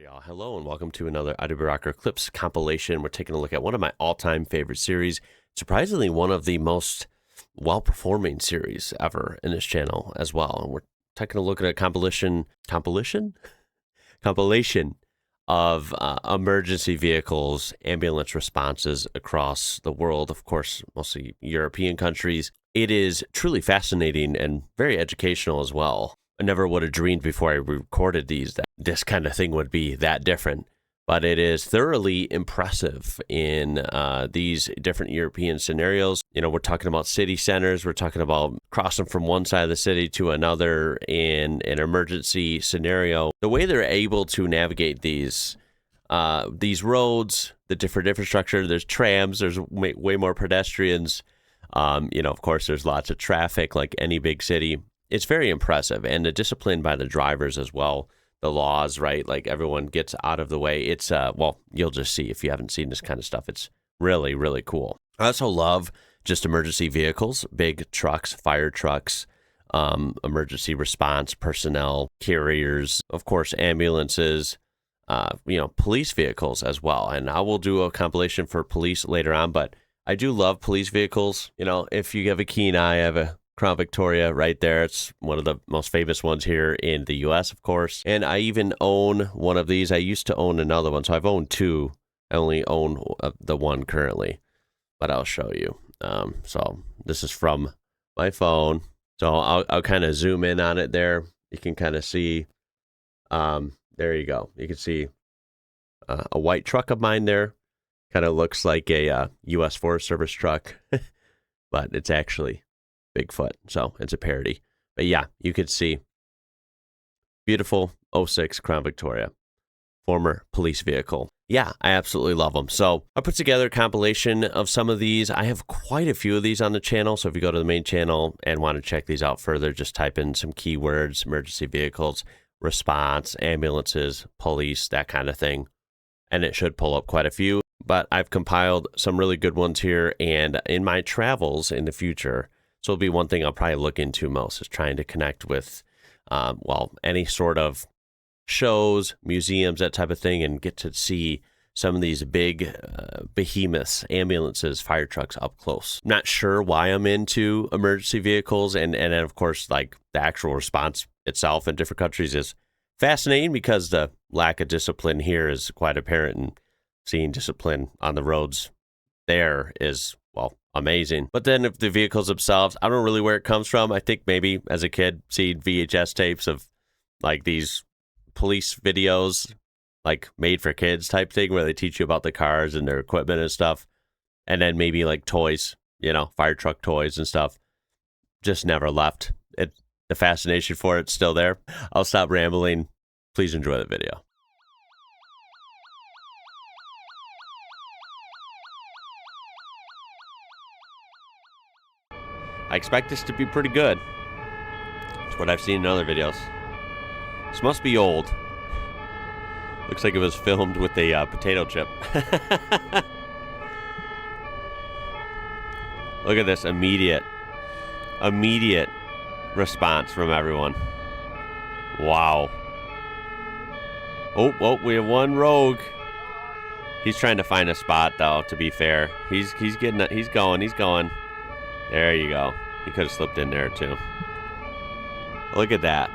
Y'all, hello and welcome to another IWrocker Clips compilation. We're taking a look at one of my all-time favorite series, surprisingly one of the most well-performing series ever in this channel as well. And we're taking a look at a compilation of emergency vehicles, ambulance responses across the world, of course, mostly European countries. It is truly fascinating and very educational as well. I never would have dreamed before I recorded these that this kind of thing would be that different, but it is thoroughly impressive in these different European scenarios. You know, we're talking about city centers. We're talking about crossing from one side of the city to another in an emergency scenario. The way they're able to navigate these roads, the different infrastructure, there's trams, there's way more pedestrians. You know, of course, there's lots of traffic like any big city. It's very impressive, and the discipline by the drivers as well. The laws, right? Like everyone gets out of the way. It's, well, you'll just see if you haven't seen this kind of stuff. It's really, really cool. I also love just emergency vehicles, big trucks, fire trucks, emergency response personnel, carriers, of course, ambulances, you know, police vehicles as well. And I will do a compilation for police later on, but I do love police vehicles. You know, if you have a keen eye, I have a Crown Victoria right there. It's one of the most famous ones here in the U.S., of course. And I even own one of these. I used to own another one, so I've owned two. I only own the one currently, but I'll show you. So this is from my phone. So I'll kind of zoom in on it there. You can kind of see. There you go. You can see a white truck of mine there. Kind of looks like a U.S. Forest Service truck, but it's actually Bigfoot, so it's a parody. But yeah, you could see beautiful 06 Crown Victoria, former police vehicle. Yeah, I absolutely love them. So I put together a compilation of some of these. I have quite a few of these on the channel, so if you go to the main channel and want to check these out further, just type in some keywords: emergency vehicles, response, ambulances, police, that kind of thing, and it should pull up quite a few. But I've compiled some really good ones here, and in my travels in the future, so it'll be one thing I'll probably look into most, is trying to connect with, well, any sort of shows, museums, that type of thing, and get to see some of these big behemoths, ambulances, fire trucks up close. Not sure why I'm into emergency vehicles, and then, of course, like the actual response itself in different countries is fascinating because the lack of discipline here is quite apparent, and seeing discipline on the roads there is, well, amazing. But then if the vehicles themselves, I don't know really where it comes from. I think maybe as a kid, seeing VHS tapes of like these police videos, like made for kids type thing, where they teach you about the cars and their equipment and stuff. And then maybe like toys, you know, fire truck toys and stuff. Just never left. The fascination for it's still there. I'll stop rambling. Please enjoy the video. I expect this to be pretty good. That's what I've seen in other videos. This must be old. Looks like it was filmed with a potato chip. Look at this immediate response from everyone. Wow. Oh, we have one rogue. He's trying to find a spot, though, to be fair. He's going. There you go. He could have slipped in there, too. Look at that.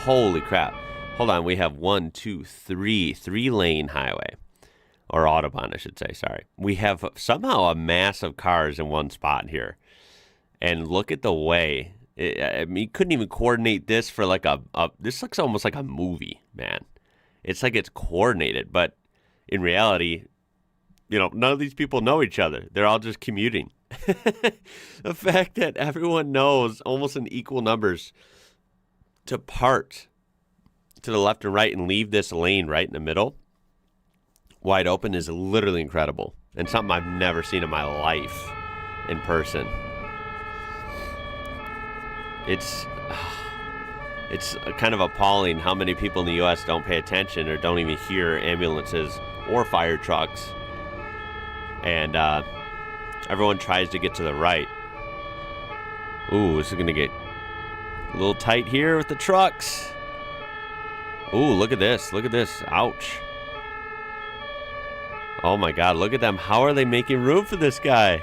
Holy crap. Hold on. We have 3-lane highway. Or autobahn, I should say. Sorry. We have somehow a mass of cars in one spot here. And look at the way. I mean, you couldn't even coordinate this for like this looks almost like a movie, man. It's like it's coordinated. But in reality, you know, none of these people know each other. They're all just commuting. The fact that everyone knows almost in equal numbers to part to the left and right and leave this lane right in the middle wide open is literally incredible, and something I've never seen in my life in person. It's kind of appalling how many people in the U.S. don't pay attention or don't even hear ambulances or fire trucks, and everyone tries to get to the right. Ooh, this is going to get a little tight here with the trucks. Ooh, look at this. Look at this. Ouch. Oh my God, look at them. How are they making room for this guy?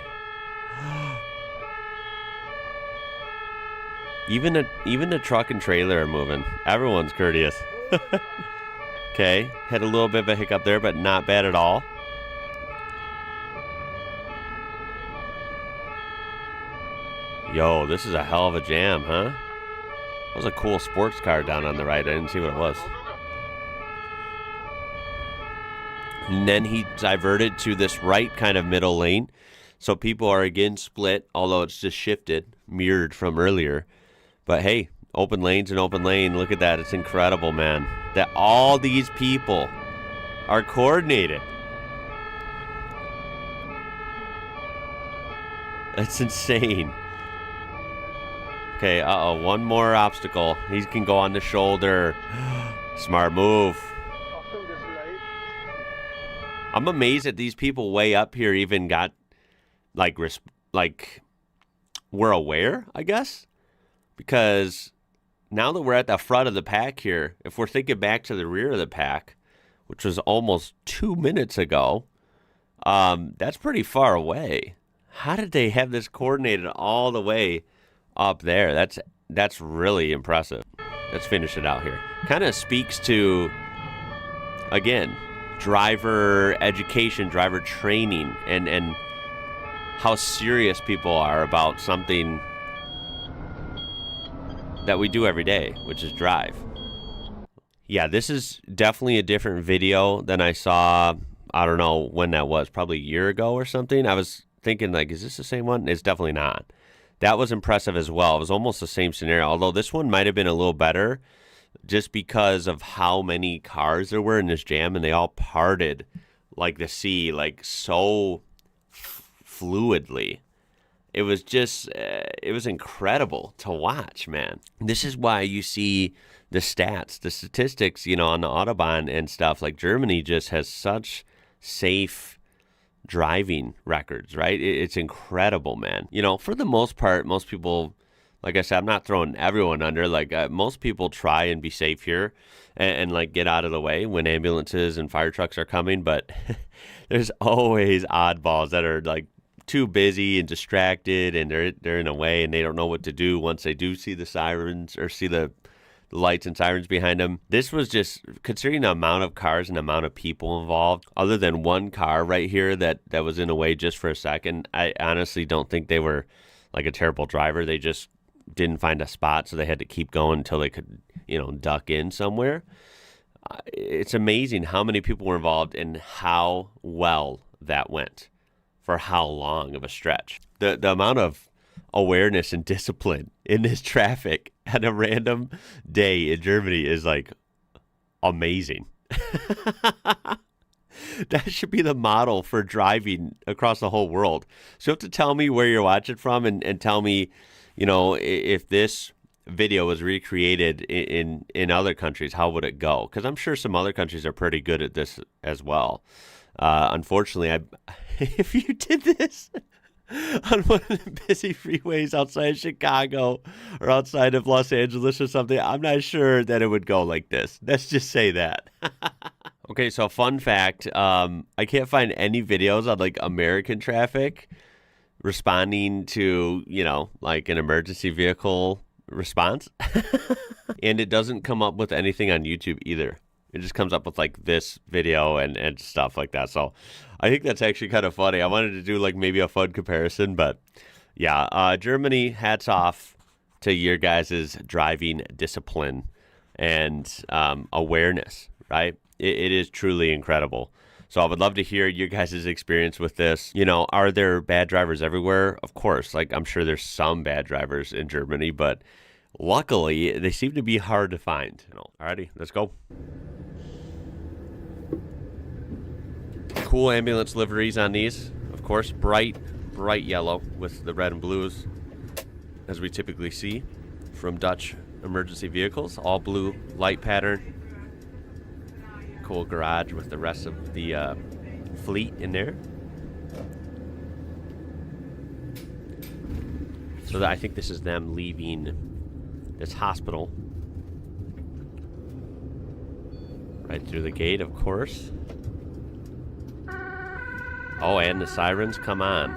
Even the truck and trailer are moving. Everyone's courteous. Okay, had a little bit of a hiccup there, but not bad at all. Yo, this is a hell of a jam, huh? That was a cool sports car down on the right. I didn't see what it was. And then he diverted to this right kind of middle lane. So people are again split, although it's just shifted, mirrored from earlier. But hey, open lane's an open lane. Look at that. It's incredible, man. That all these people are coordinated. That's insane. Okay, one more obstacle. He can go on the shoulder. Smart move. I'm amazed that these people way up here even got, we're aware, I guess? Because now that we're at the front of the pack here, if we're thinking back to the rear of the pack, which was almost 2 minutes ago, that's pretty far away. How did they have this coordinated all the way up there? That's really impressive. Let's finish it out here. Kind of speaks to, again, driver education, driver training, and how serious people are about something that we do every day, which is drive. Yeah, this is definitely a different video than I saw, I don't know when that was, probably a year ago or something. I was thinking, is this the same one? It's definitely not. That was impressive as well. It was almost the same scenario, although this one might have been a little better just because of how many cars there were in this jam, and they all parted like the sea, so fluidly. It was just, it was incredible to watch, man. This is why you see the stats, the statistics, on the autobahn and stuff. Germany just has such safe driving records, right? It's incredible, man. For the most part, most people, like I said, I'm not throwing everyone under. Most people try and be safe here and get out of the way when ambulances and fire trucks are coming. But there's always oddballs that are too busy and distracted, and they're in a way, and they don't know what to do once they do see the sirens or see the lights and sirens behind them. This was just, considering the amount of cars and the amount of people involved, other than one car right here that was in a way just for a second, I honestly don't think they were a terrible driver. They just didn't find a spot, so they had to keep going until they could, duck in somewhere. It's amazing how many people were involved and how well that went for how long of a stretch. The amount of awareness and discipline in this traffic at a random day in Germany is amazing. That should be the model for driving across the whole world. So you have to tell me where you're watching from and tell me, if this video was recreated in other countries, how would it go? Because I'm sure some other countries are pretty good at this as well. Unfortunately, if you did this on one of the busy freeways outside of Chicago or outside of Los Angeles or something, I'm not sure that it would go like this. Let's just say that. Okay, so fun fact, I can't find any videos on American traffic responding to, an emergency vehicle response. And it doesn't come up with anything on YouTube either. It just comes up with this video and stuff like that. So I think that's actually kind of funny. I wanted to do maybe a fun comparison, but yeah, Germany, hats off to your guys' driving discipline and awareness, right? It is truly incredible. So I would love to hear your guys' experience with this. Are there bad drivers everywhere? Of course. I'm sure there's some bad drivers in Germany, but luckily they seem to be hard to find. Alrighty, let's go. Cool ambulance liveries on these. Of course, bright yellow with the red and blues, as we typically see from Dutch emergency vehicles. All blue light pattern. Cool garage with the rest of the fleet in there. So I think this is them leaving this hospital. Right through the gate, of course. Oh, and the sirens come on.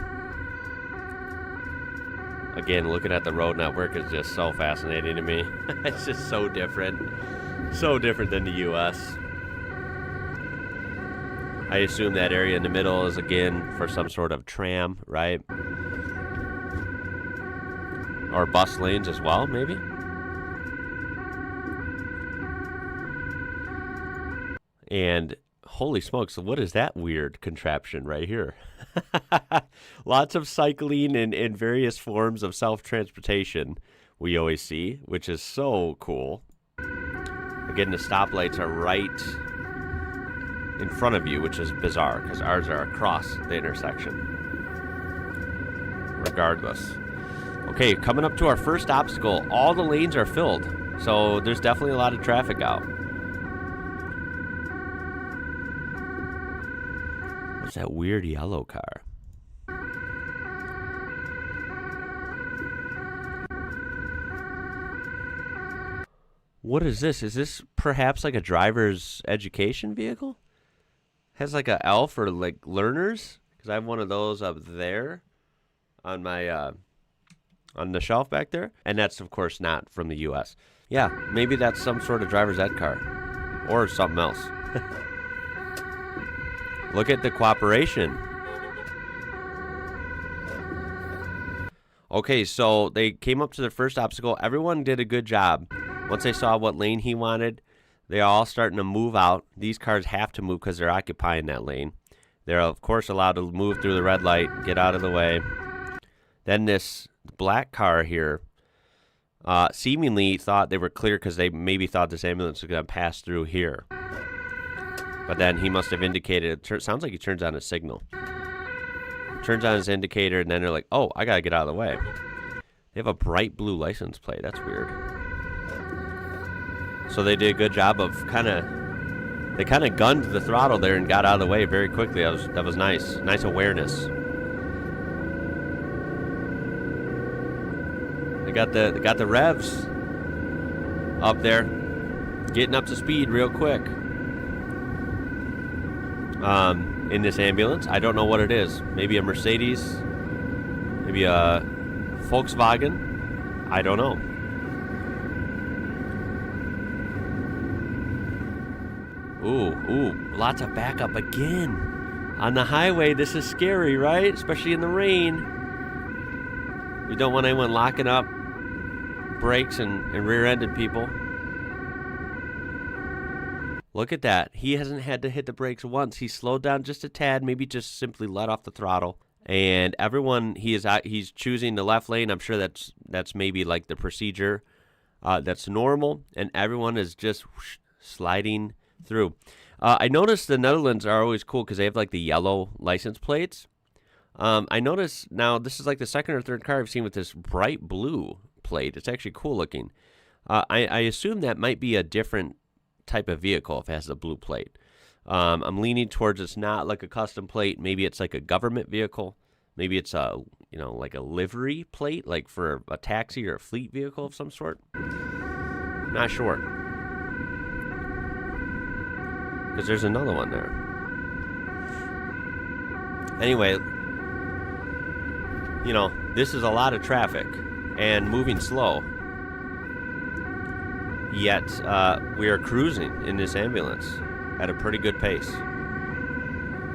Again, looking at the road network is just so fascinating to me. It's just so different. So different than the U.S. I assume that area in the middle is, again, for some sort of tram, right? Or bus lanes as well, maybe? And holy smokes, what is that weird contraption right here? Lots of cycling and various forms of self-transportation we always see, which is so cool. Again, the stoplights are right in front of you, which is bizarre because ours are across the intersection. Regardless. Okay, coming up to our first obstacle. All the lanes are filled, so there's definitely a lot of traffic out. What's that weird yellow car? What is this? Is this perhaps like a driver's education vehicle? Has like a L for like learners? Because I have one of those up there on my on the shelf back there, and that's of course not from the U.S. Yeah, maybe that's some sort of driver's ed car or something else. Look at the cooperation. Okay, so they came up to the first obstacle. Everyone did a good job. Once they saw what lane he wanted, they're all starting to move out. These cars have to move because they're occupying that lane. They're, of course, allowed to move through the red light, get out of the way. Then this black car here seemingly thought they were clear because they maybe thought this ambulance was going to pass through here. But then he must have indicated, it sounds like he turns on his signal. Turns on his indicator, and then they're like, oh, I got to get out of the way. They have a bright blue license plate. That's weird. So they did a good job of they kind of gunned the throttle there and got out of the way very quickly. That was nice. Nice awareness. They got the revs up there, getting up to speed real quick. In this ambulance, I don't know what it is. Maybe a Mercedes, maybe a Volkswagen. I don't know. Ooh, lots of backup again. On the highway, this is scary, right? Especially in the rain. We don't want anyone locking up brakes and rear-ended people. Look at that. He hasn't had to hit the brakes once. He slowed down just a tad, maybe just simply let off the throttle. And everyone, he's choosing the left lane. I'm sure that's maybe like the procedure that's normal. And everyone is just sliding through. I noticed the Netherlands are always cool because they have like the yellow license plates. I noticed now this is like the second or third car I've seen with this bright blue plate. It's actually cool looking. I assume that might be a different type of vehicle if it has the blue plate. I'm leaning towards it's not like a custom plate. Maybe it's like a government vehicle. Maybe it's like a livery plate, like for a taxi or a fleet vehicle of some sort. Not sure. Because there's another one there. Anyway, this is a lot of traffic and moving slow. Yet we are cruising in this ambulance at a pretty good pace.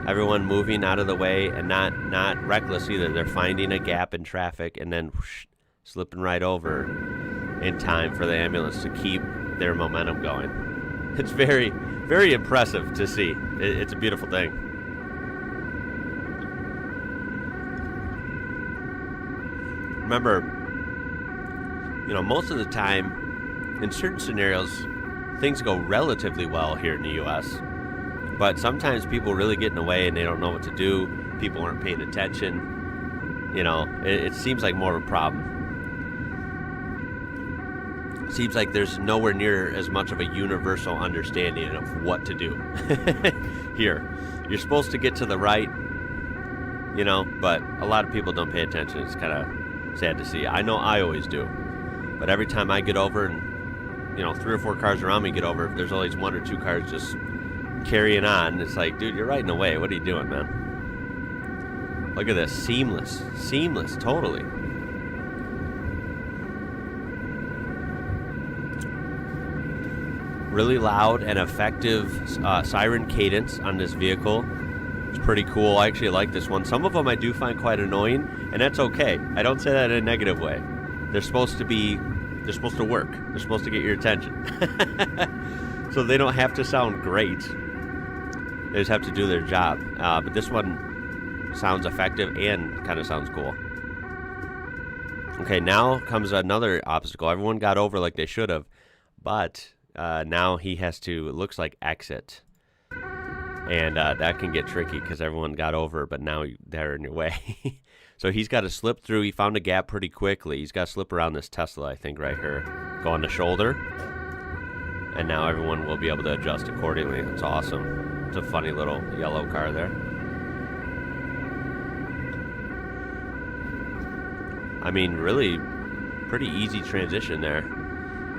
Everyone moving out of the way and not reckless either. They're finding a gap in traffic and then slipping right over in time for the ambulance to keep their momentum going. It's very, very impressive to see. It's a beautiful thing. Remember, most of the time, in certain scenarios, things go relatively well here in the U.S., but sometimes people really get in the way and they don't know what to do. People aren't paying attention. It seems like more of a problem. It seems like there's nowhere near as much of a universal understanding of what to do here. You're supposed to get to the right, but a lot of people don't pay attention. It's kind of sad to see. I know I always do. But every time I get over and 3 or 4 cars around me get over, there's always 1 or 2 cars just carrying on. It's like, dude, you're right in the way. What are you doing, man? Look at this. Seamless, totally. Really loud and effective siren cadence on this vehicle. It's pretty cool. I actually like this one. Some of them I do find quite annoying, and that's okay. I don't say that in a negative way. They're supposed to work. They're supposed to get your attention. So they don't have to sound great. They just have to do their job. But this one sounds effective and kind of sounds cool. Okay, now comes another obstacle. Everyone got over like they should have, but now he has to, it looks like, exit. And that can get tricky because everyone got over, but now they're in your way. So he's got to slip through. He found a gap pretty quickly. He's got to slip around this Tesla, I think, right here. Go on the shoulder. And now everyone will be able to adjust accordingly. It's awesome. It's a funny little yellow car there. I mean, really pretty easy transition there.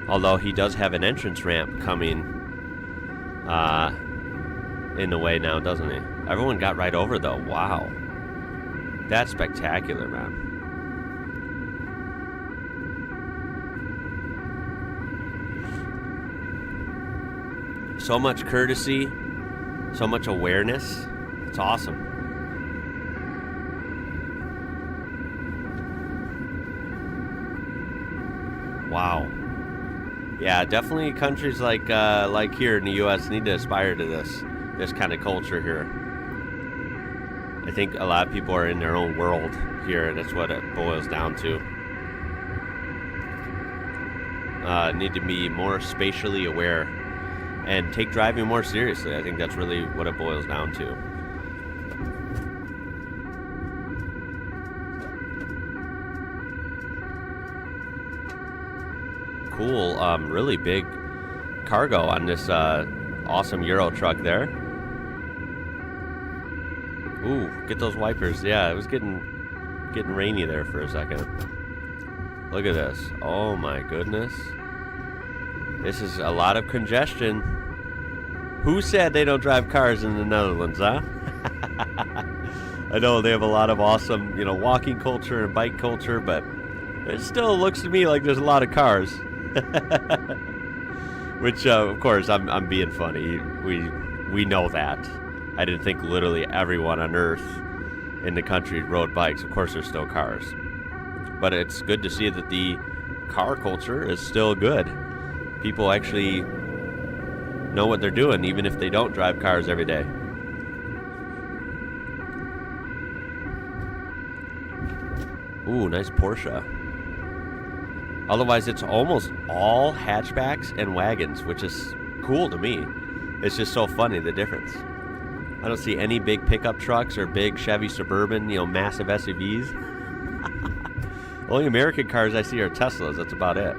Although he does have an entrance ramp coming in the way now, doesn't he? Everyone got right over, though. Wow. That's spectacular, man. So much courtesy, so much awareness. It's awesome. Wow. Yeah, definitely countries like here in the U.S. need to aspire to this kind of culture here. I think a lot of people are in their own world here, and that's what it boils down to. Need to be more spatially aware and take driving more seriously. I think that's really what it boils down to. Cool, really big cargo on this awesome Euro truck there. Ooh, get those wipers. Yeah, it was getting rainy there for a second. Look at this. Oh my goodness. This is a lot of congestion. Who said they don't drive cars in the Netherlands, huh? I know they have a lot of awesome, walking culture and bike culture, but it still looks to me like there's a lot of cars. Which, of course, I'm being funny. We know that. I didn't think literally everyone on Earth in the country rode bikes. Of course, there's still cars. But it's good to see that the car culture is still good. People actually know what they're doing, even if they don't drive cars every day. Ooh, nice Porsche. Otherwise, it's almost all hatchbacks and wagons, which is cool to me. It's just so funny, the difference. I don't see any big pickup trucks or big Chevy Suburban, massive SUVs. The only American cars I see are Teslas. That's about it.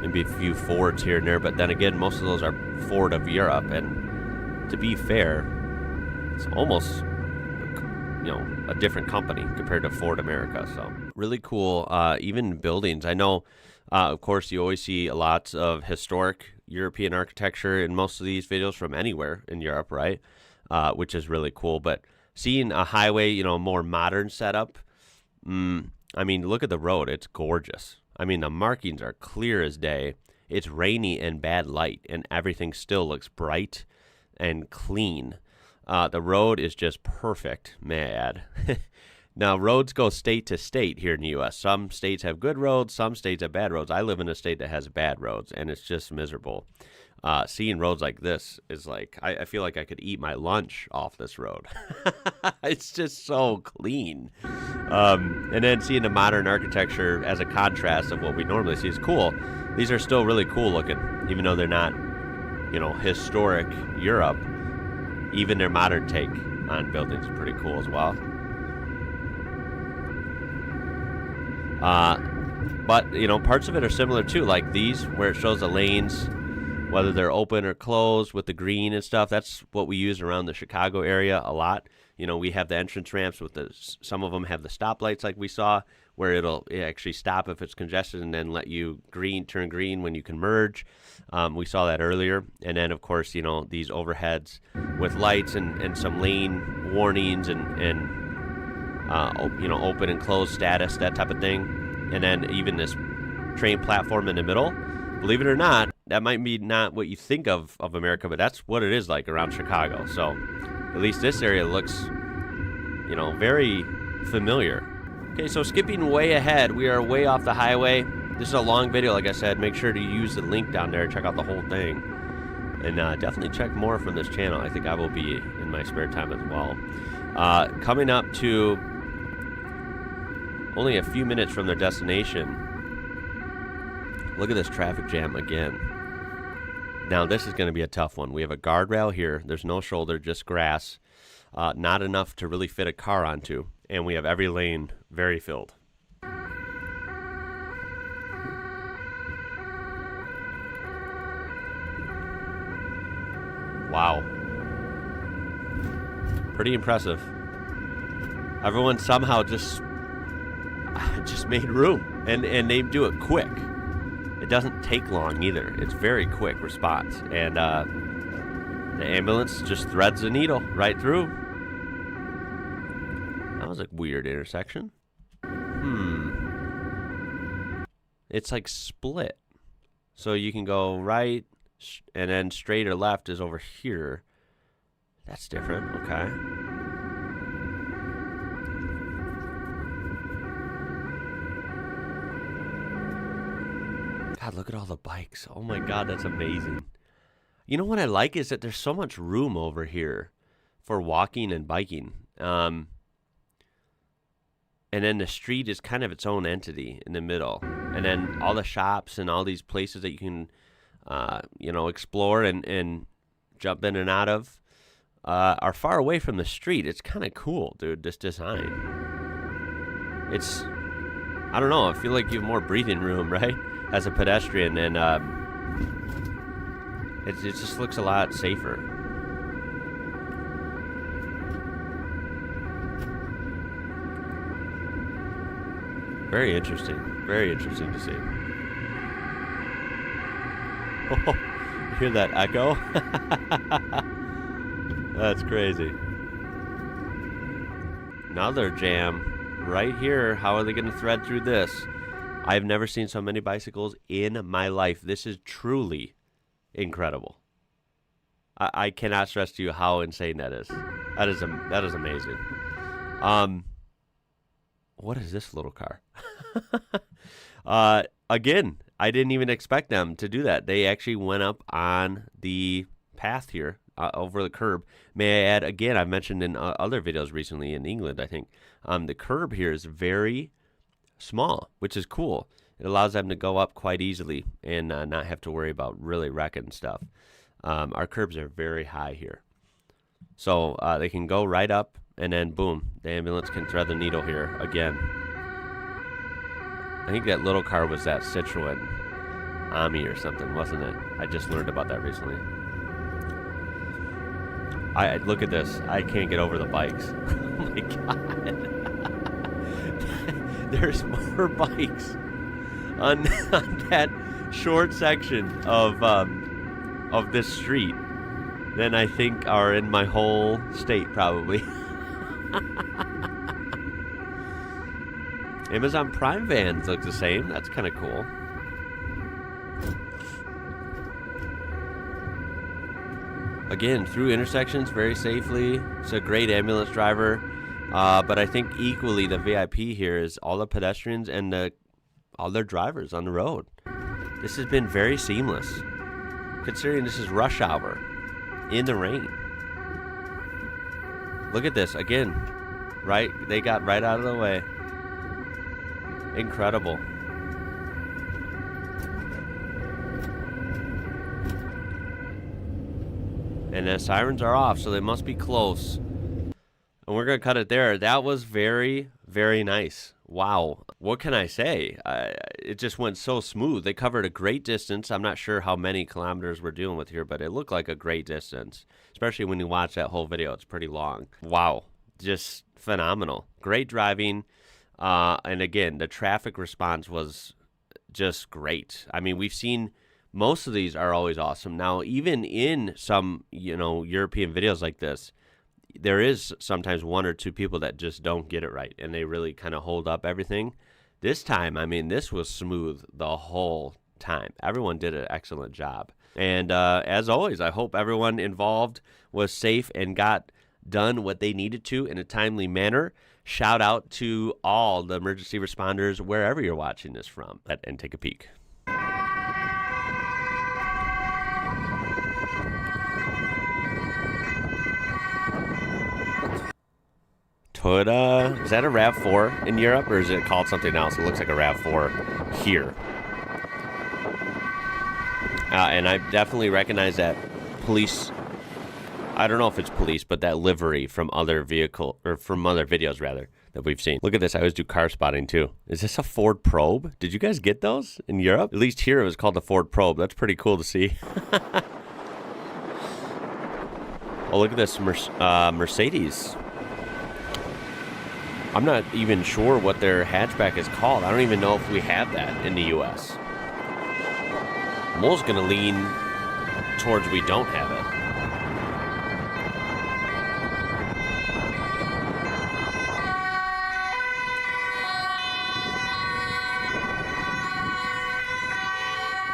Maybe a few Fords here and there, but then again, most of those are Ford of Europe. And to be fair, it's almost a different company compared to Ford America. So really cool. Even buildings. I know, of course, you always see lots of historic European architecture in most of these videos from anywhere in Europe, right? Which is really cool. But seeing a highway, more modern setup, I mean, look at the road. It's gorgeous. I mean, the markings are clear as day. It's rainy and bad light, and everything still looks bright and clean. The road is just perfect, may I add. Now, roads go state to state here in the U.S. Some states have good roads, some states have bad roads. I live in a state that has bad roads, and it's just miserable. Seeing roads like this is like, I feel like I could eat my lunch off this road. It's just so clean. And then seeing the modern architecture as a contrast of what we normally see is cool. These are still really cool looking, even though they're not, historic Europe. Even their modern take on buildings is pretty cool as well. But, parts of it are similar too, like these, where it shows the lanes, whether they're open or closed with the green and stuff. That's what we use around the Chicago area a lot. We have the entrance ramps with some of them have the stoplights like we saw. where it'll actually stop if it's congested and then let you turn green when you can merge. We saw that earlier. And then, of course, you know, these overheads with lights and some lane warnings and you know, open and close status, that type of thing. And then even this train platform in the middle. Believe it or not, that might be not what you think of America, but that's what it is like around Chicago. So at least this area looks, you know, very familiar. Okay, so skipping way ahead, we are way off the highway. This is a long video, like I said. Make sure to use the link down there, check out the whole thing. And definitely check more from this channel. I think I will be in my spare time as well. Coming up to only a few minutes from their destination. Look at this traffic jam again. Now, this is going to be a tough one. We have a guardrail here. There's no shoulder, just grass. Not enough to really fit a car onto. And we have every lane very filled. Wow. Pretty impressive. Everyone somehow just made room. And they do it quick. It doesn't take long either. It's very quick response. And the ambulance just threads the needle right through. That was a weird intersection. It's like split. So you can go right, and then straight or left is over here. That's different. Okay. God, look at all the bikes. Oh my God, that's amazing. You know what I like is that there's so much room over here for walking and biking. And then the street is kind of its own entity in the middle. And then all the shops and all these places that you can, you know, explore and jump in and out of are far away from the street. It's kind of cool, dude, this design. It's, I don't know, I feel like you have more breathing room, right? As a pedestrian, and it just looks a lot safer. Very interesting to see. Oh, you hear that echo? That's crazy. Another jam right here. How are they going to thread through this? I've never seen so many bicycles in my life. This is truly incredible. I cannot stress to you how insane that is. That is amazing. What is this little car? Again, I didn't even expect them to do that. They actually went up on the path here over the curb. May I add, again, I've mentioned in other videos recently in England, I think, the curb here is very small, which is cool. It allows them to go up quite easily and not have to worry about really wrecking stuff. Our curbs are very high here. So they can go right up and then boom, the ambulance can thread the needle here again. I think that little car was that Citroen Ami or something, wasn't it? I just learned about that recently. Look at this. I can't get over the bikes. Oh my God. There's more bikes on that short section of this street than I think are in my whole state, probably. Amazon Prime vans look the same. That's kind of cool. Again, through intersections very safely. It's a great ambulance driver. But I think equally the VIP here is all the pedestrians and all their drivers on the road. This has been very seamless, considering this is rush hour in the rain. Look at this again, right? They got right out of the way. Incredible. And the sirens are off, so they must be close. And we're going to cut it there. That was very, very nice. Wow. What can I say? It just went so smooth. They covered a great distance. I'm not sure how many kilometers we're dealing with here, but it looked like a great distance, especially when you watch that whole video. It's pretty long. Wow. Just phenomenal. Great driving. And again, the traffic response was just great. I mean, we've seen most of these are always awesome. Now, even in some, European videos like this, there is sometimes one or two people that just don't get it right, and they really kind of hold up everything. This time, I mean, this was smooth the whole time. Everyone did an excellent job. And as always, I hope everyone involved was safe and got done what they needed to in a timely manner. Shout out to all the emergency responders wherever you're watching this from. And take a peek. Toyota, is that a RAV4 in Europe, or is it called something else? It looks like a RAV4 here. And I definitely recognize that police, I don't know if it's police, but that livery from other videos rather, that we've seen. Look at this, I always do car spotting too. Is this a Ford Probe? Did you guys get those in Europe? At least here it was called the Ford Probe. That's pretty cool to see. Oh, look at this Mercedes. I'm not even sure what their hatchback is called. I don't even know if we have that in the U.S. I'm almost going to lean towards we don't have it.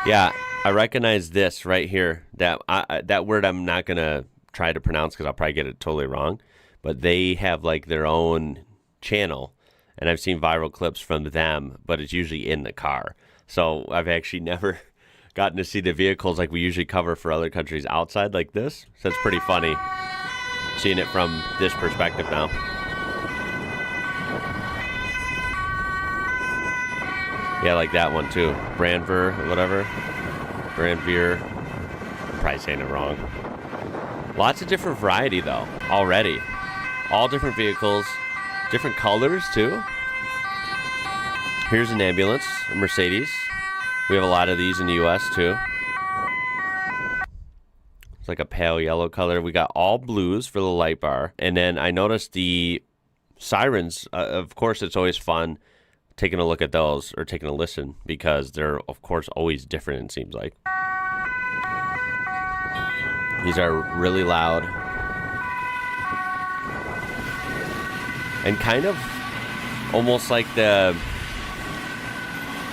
Yeah, I recognize this right here. That word I'm not going to try to pronounce because I'll probably get it totally wrong. But they have like their own channel, and I've seen viral clips from them, but it's usually in the car. So I've actually never gotten to see the vehicles like we usually cover for other countries outside like this. So it's pretty funny seeing it from this perspective now. Yeah, like that one too. Brandver, or whatever. Brandveer. I'm probably saying it wrong. Lots of different variety though, already. All different vehicles. Different colors, too. Here's an ambulance, a Mercedes. We have a lot of these in the U.S., too. It's like a pale yellow color. We got all blues for the light bar. And then I noticed the sirens. Of course, it's always fun taking a look at those or taking a listen because they're, of course, always different, it seems like. These are really loud. And kind of almost like the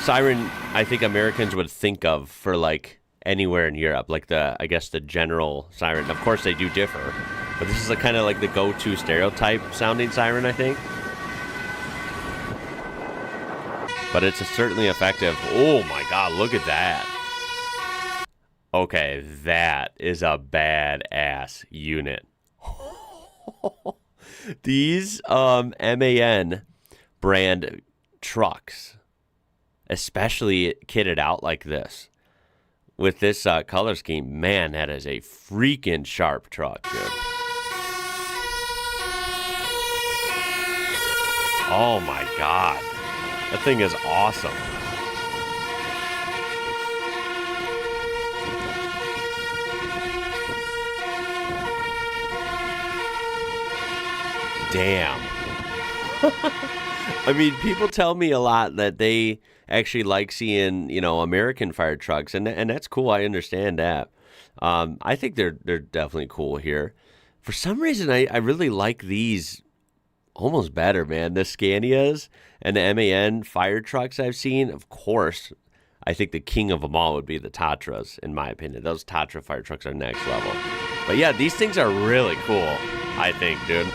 siren I think Americans would think of for like anywhere in Europe, like I guess the general siren. Of course they do differ, but this is kind of like the go-to stereotype sounding siren, I think. But it's certainly effective. Oh my God, look at that. Okay, that is a badass unit. These MAN brand trucks, especially kitted out like this, with this color scheme, man, that is a freaking sharp truck, dude. Oh my God. That thing is awesome. Damn. I mean, people tell me a lot that they actually like seeing, American fire trucks, and that's cool. I understand that. I think they're definitely cool here. For some reason, I really like these almost better, man. The Scanias and the MAN fire trucks I've seen, of course, I think the king of them all would be the Tatras, in my opinion. Those Tatra fire trucks are next level. But yeah, these things are really cool, I think, dude.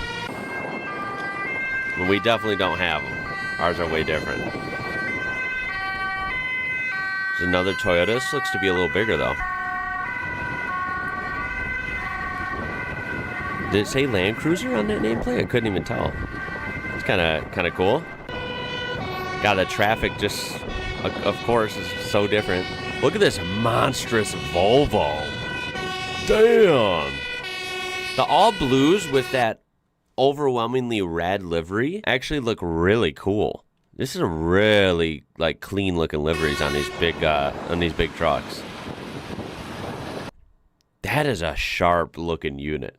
We definitely don't have them. Ours are way different. There's another Toyota. This looks to be a little bigger, though. Did it say Land Cruiser on that nameplate? I couldn't even tell. It's kind of cool. God, the traffic just, of course, is so different. Look at this monstrous Volvo. Damn. The all blues with that overwhelmingly red livery actually look really cool. This is a really clean looking liveries on these big trucks. That is a sharp looking unit.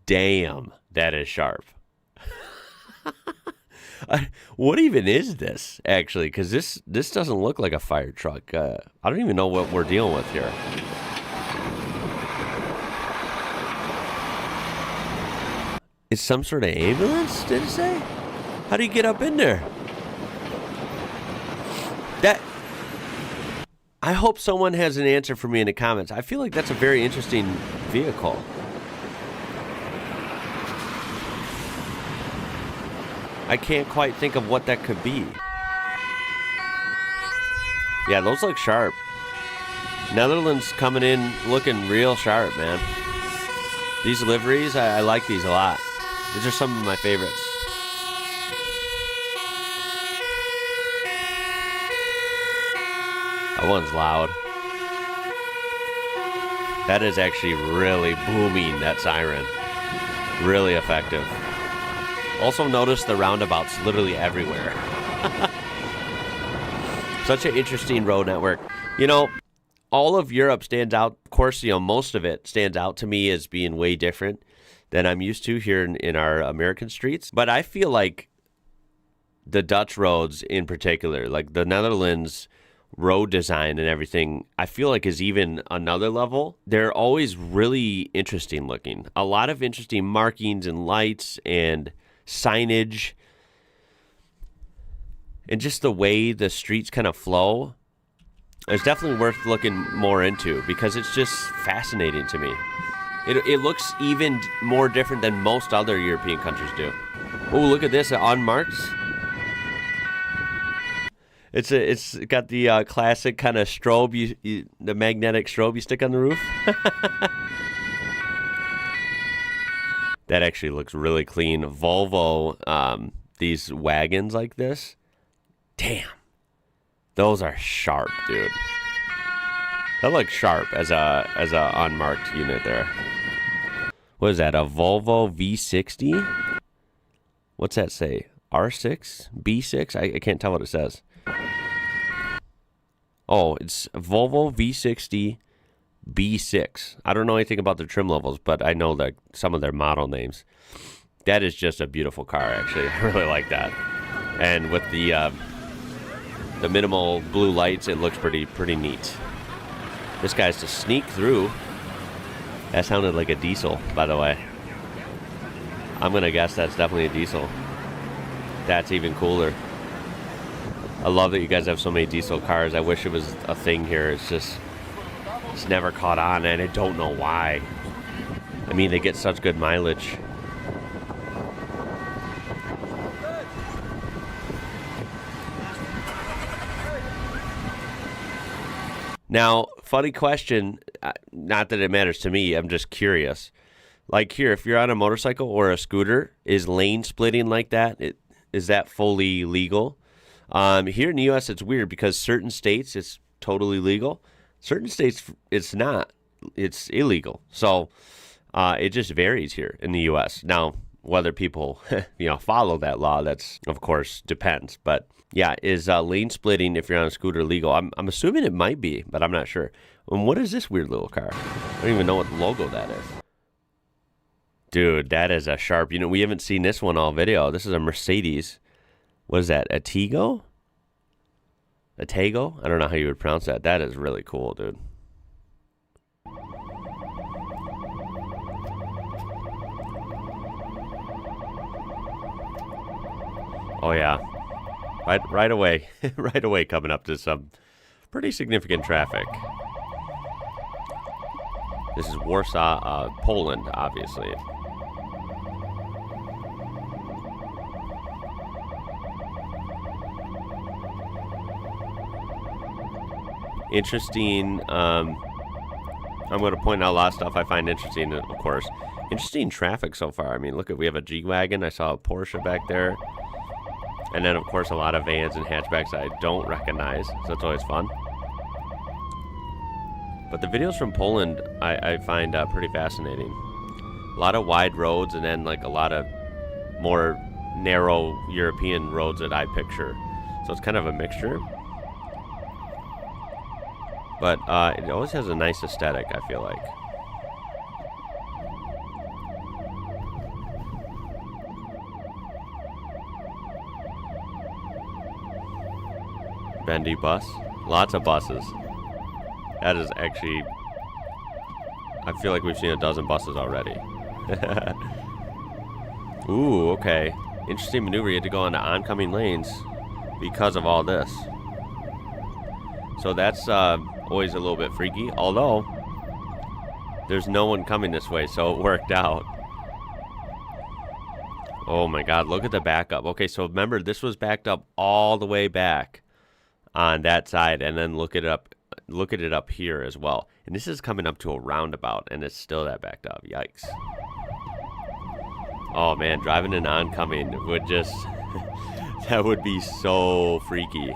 Damn, that is sharp. What even is this, actually? Because this doesn't look like a fire truck. I don't even know what we're dealing with here. It's some sort of ambulance, did it say? How do you get up in there? I hope someone has an answer for me in the comments. I feel like that's a very interesting vehicle. I can't quite think of what that could be. Yeah, those look sharp. Netherlands coming in looking real sharp, man. These liveries, I like these a lot. These are some of my favorites. That one's loud. That is actually really booming, that siren. Really effective. Also notice the roundabouts literally everywhere. Such an interesting road network. You know, all of Europe stands out. Of course, you know, most of it stands out to me as being way different than I'm used to here in our American streets. But I feel like the Dutch roads in particular, like the Netherlands road design and everything, I feel like is even another level. They're always really interesting looking. A lot of interesting markings and lights and signage. And just the way the streets kind of flow is definitely worth looking more into because it's just fascinating to me. It looks even more different than most other European countries do. Oh, look at this, Unmarked. It's got the classic kind of strobe, the magnetic strobe you stick on the roof. That actually looks really clean. Volvo, these wagons like this. Damn. Those are sharp, dude. That looks sharp as a unmarked unit there. What is that? A Volvo V60? What's that say? R6? B6? I can't tell what it says. Oh, it's Volvo V60 B6. I don't know anything about the trim levels, but I know that some of their model names. That is just a beautiful car, actually. I really like that. And with the minimal blue lights, it looks pretty neat. This guy's to sneak through. That sounded like a diesel, by the way. I'm going to guess that's definitely a diesel. That's even cooler. I love that you guys have so many diesel cars. I wish it was a thing here. It's never caught on, and I don't know why. I mean, they get such good mileage. Now, funny question, not that it matters to me, I'm just curious. Like here, if you're on a motorcycle or a scooter, is lane splitting like that? Is that fully legal? Here in the U.S., it's weird because certain states, it's totally legal. Certain states, it's not. It's illegal. So it just varies here in the U.S. Now, whether people follow that law, that's, of course, depends. But yeah, is lane splitting if you're on a scooter legal? I'm assuming it might be, but I'm not sure. And what is this weird little car? I don't even know what logo that is. Dude, that is a sharp. We haven't seen this one all video. This is a Mercedes. What is that? Atego? Atego? I don't know how you would pronounce that. That is really cool, dude. Oh yeah. Right away. Right away coming up to some pretty significant traffic. This is Warsaw, Poland, obviously. Interesting. I'm going to point out a lot of stuff I find interesting, of course. Interesting traffic so far. I mean, look, we have a G-Wagon. I saw a Porsche back there. And then, of course, a lot of vans and hatchbacks I don't recognize. So that's always fun. But the videos from Poland I find pretty fascinating. A lot of wide roads and then like a lot of more narrow European roads that I picture. So it's kind of a mixture. But it always has a nice aesthetic, I feel like. bendy bus. Lots of buses. That is actually... I feel like we've seen a dozen buses already. Ooh, okay. Interesting maneuver. You had to go onto oncoming lanes because of all this. So that's always a little bit freaky. Although, there's no one coming this way, so it worked out. Oh my god, look at the backup. Okay, so remember, this was backed up all the way back on that side, and then look at it up here as well. And this is coming up to a roundabout, and it's still that backed up. Yikes. Oh man, driving an oncoming would just... that would be so freaky.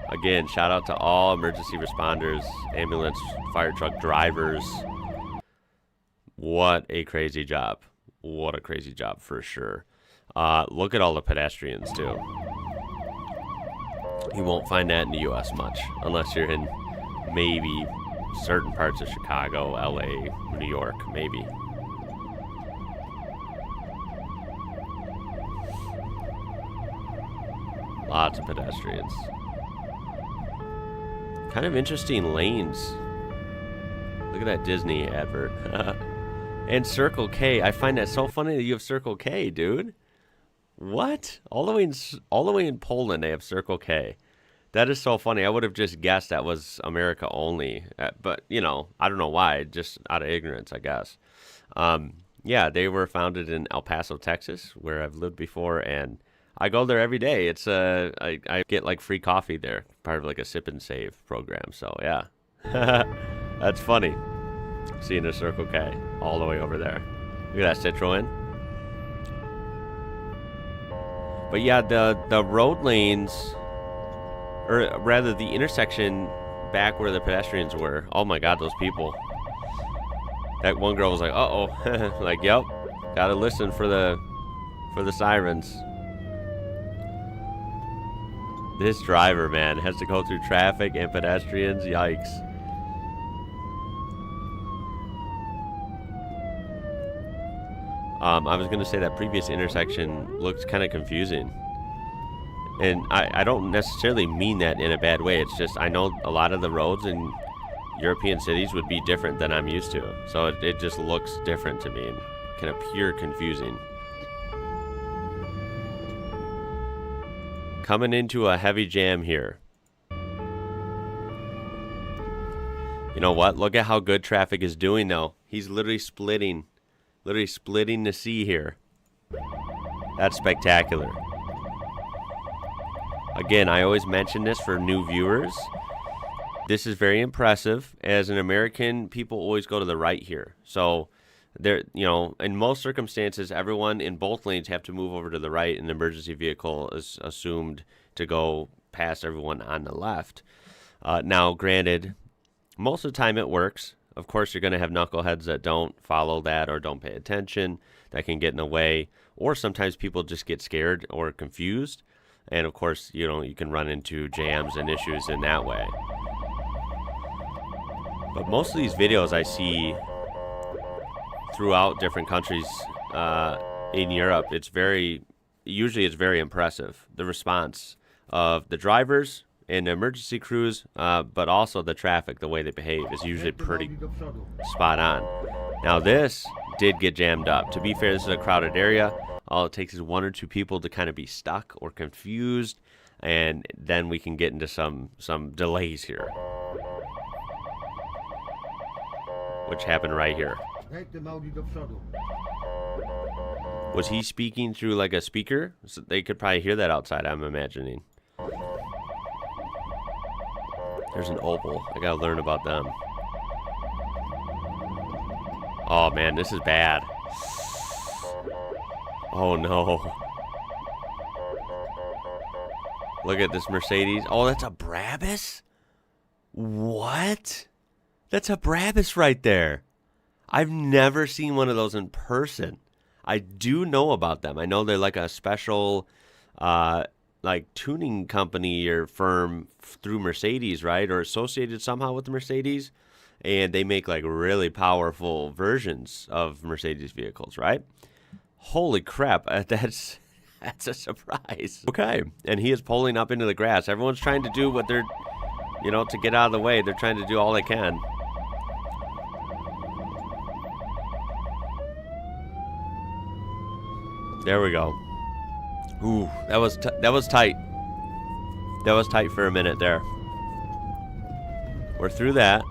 Again, shout out to all emergency responders, ambulance, fire truck drivers. What a crazy job. What a crazy job for sure. Look at all the pedestrians too. You won't find that in the U.S. much, unless you're in maybe certain parts of Chicago, L.A., New York, maybe. Lots of pedestrians. Kind of interesting lanes. Look at that Disney advert. And Circle K. I find that so funny that you have Circle K, dude. What? All the way in Poland, they have Circle K. That is so funny. I would have just guessed that was America only. But, you know, I don't know why. Just out of ignorance, I guess. Yeah, they were founded in El Paso, Texas, where I've lived before, and I go there every day. It's I get like free coffee there, part of like a sip and save program. So yeah, that's funny. Seeing a Circle K all the way over there. Look at that Citroen. But yeah, the road lanes, or rather the intersection back where the pedestrians were. Oh my God, those people. That one girl was like, "Uh-oh," like, "Yep, gotta listen for the sirens." This driver, man, has to go through traffic and pedestrians. Yikes. I was going to say that previous intersection looked kind of confusing. And I don't necessarily mean that in a bad way. It's just I know a lot of the roads in European cities would be different than I'm used to. So it just looks different to me and can appear confusing. Coming into a heavy jam here. You know what? Look at how good traffic is doing, though. He's literally splitting the sea here. That's spectacular. Again, I always mention this for new viewers. This is very impressive. As an American, people always go to the right here. So there, you know, in most circumstances, everyone in both lanes have to move over to the right, and the emergency vehicle is assumed to go past everyone on the left. Now, granted, most of the time it works. Of course, you're going to have knuckleheads that don't follow that or don't pay attention. That can get in the way. Or sometimes people just get scared or confused. And, of course, you know, you can run into jams and issues in that way. But most of these videos I see throughout different countries in Europe, usually it's very impressive. The response of the drivers and the emergency crews, but also the traffic, the way they behave is usually pretty spot on. Now this did get jammed up. To be fair, this is a crowded area. All it takes is one or two people to kind of be stuck or confused, and then we can get into some delays here, which happened right here. Was he speaking through like a speaker? So they could probably hear that outside, I'm imagining. There's an Opel. I gotta learn about them. Oh man, this is bad. Oh no. Look at this Mercedes. Oh, that's a Brabus? What? That's a Brabus right there. I've never seen one of those in person. I do know about them. I know they're like a special like tuning company or firm through Mercedes, right? Or associated somehow with the Mercedes. And they make like really powerful versions of Mercedes vehicles, right? Holy crap. I That's a surprise. Okay, and he is pulling up into the grass. Everyone's trying to do what they're, to get out of the way. They're trying to do all they can. There we go. Ooh, that was tight. That was tight for a minute there. We're through that.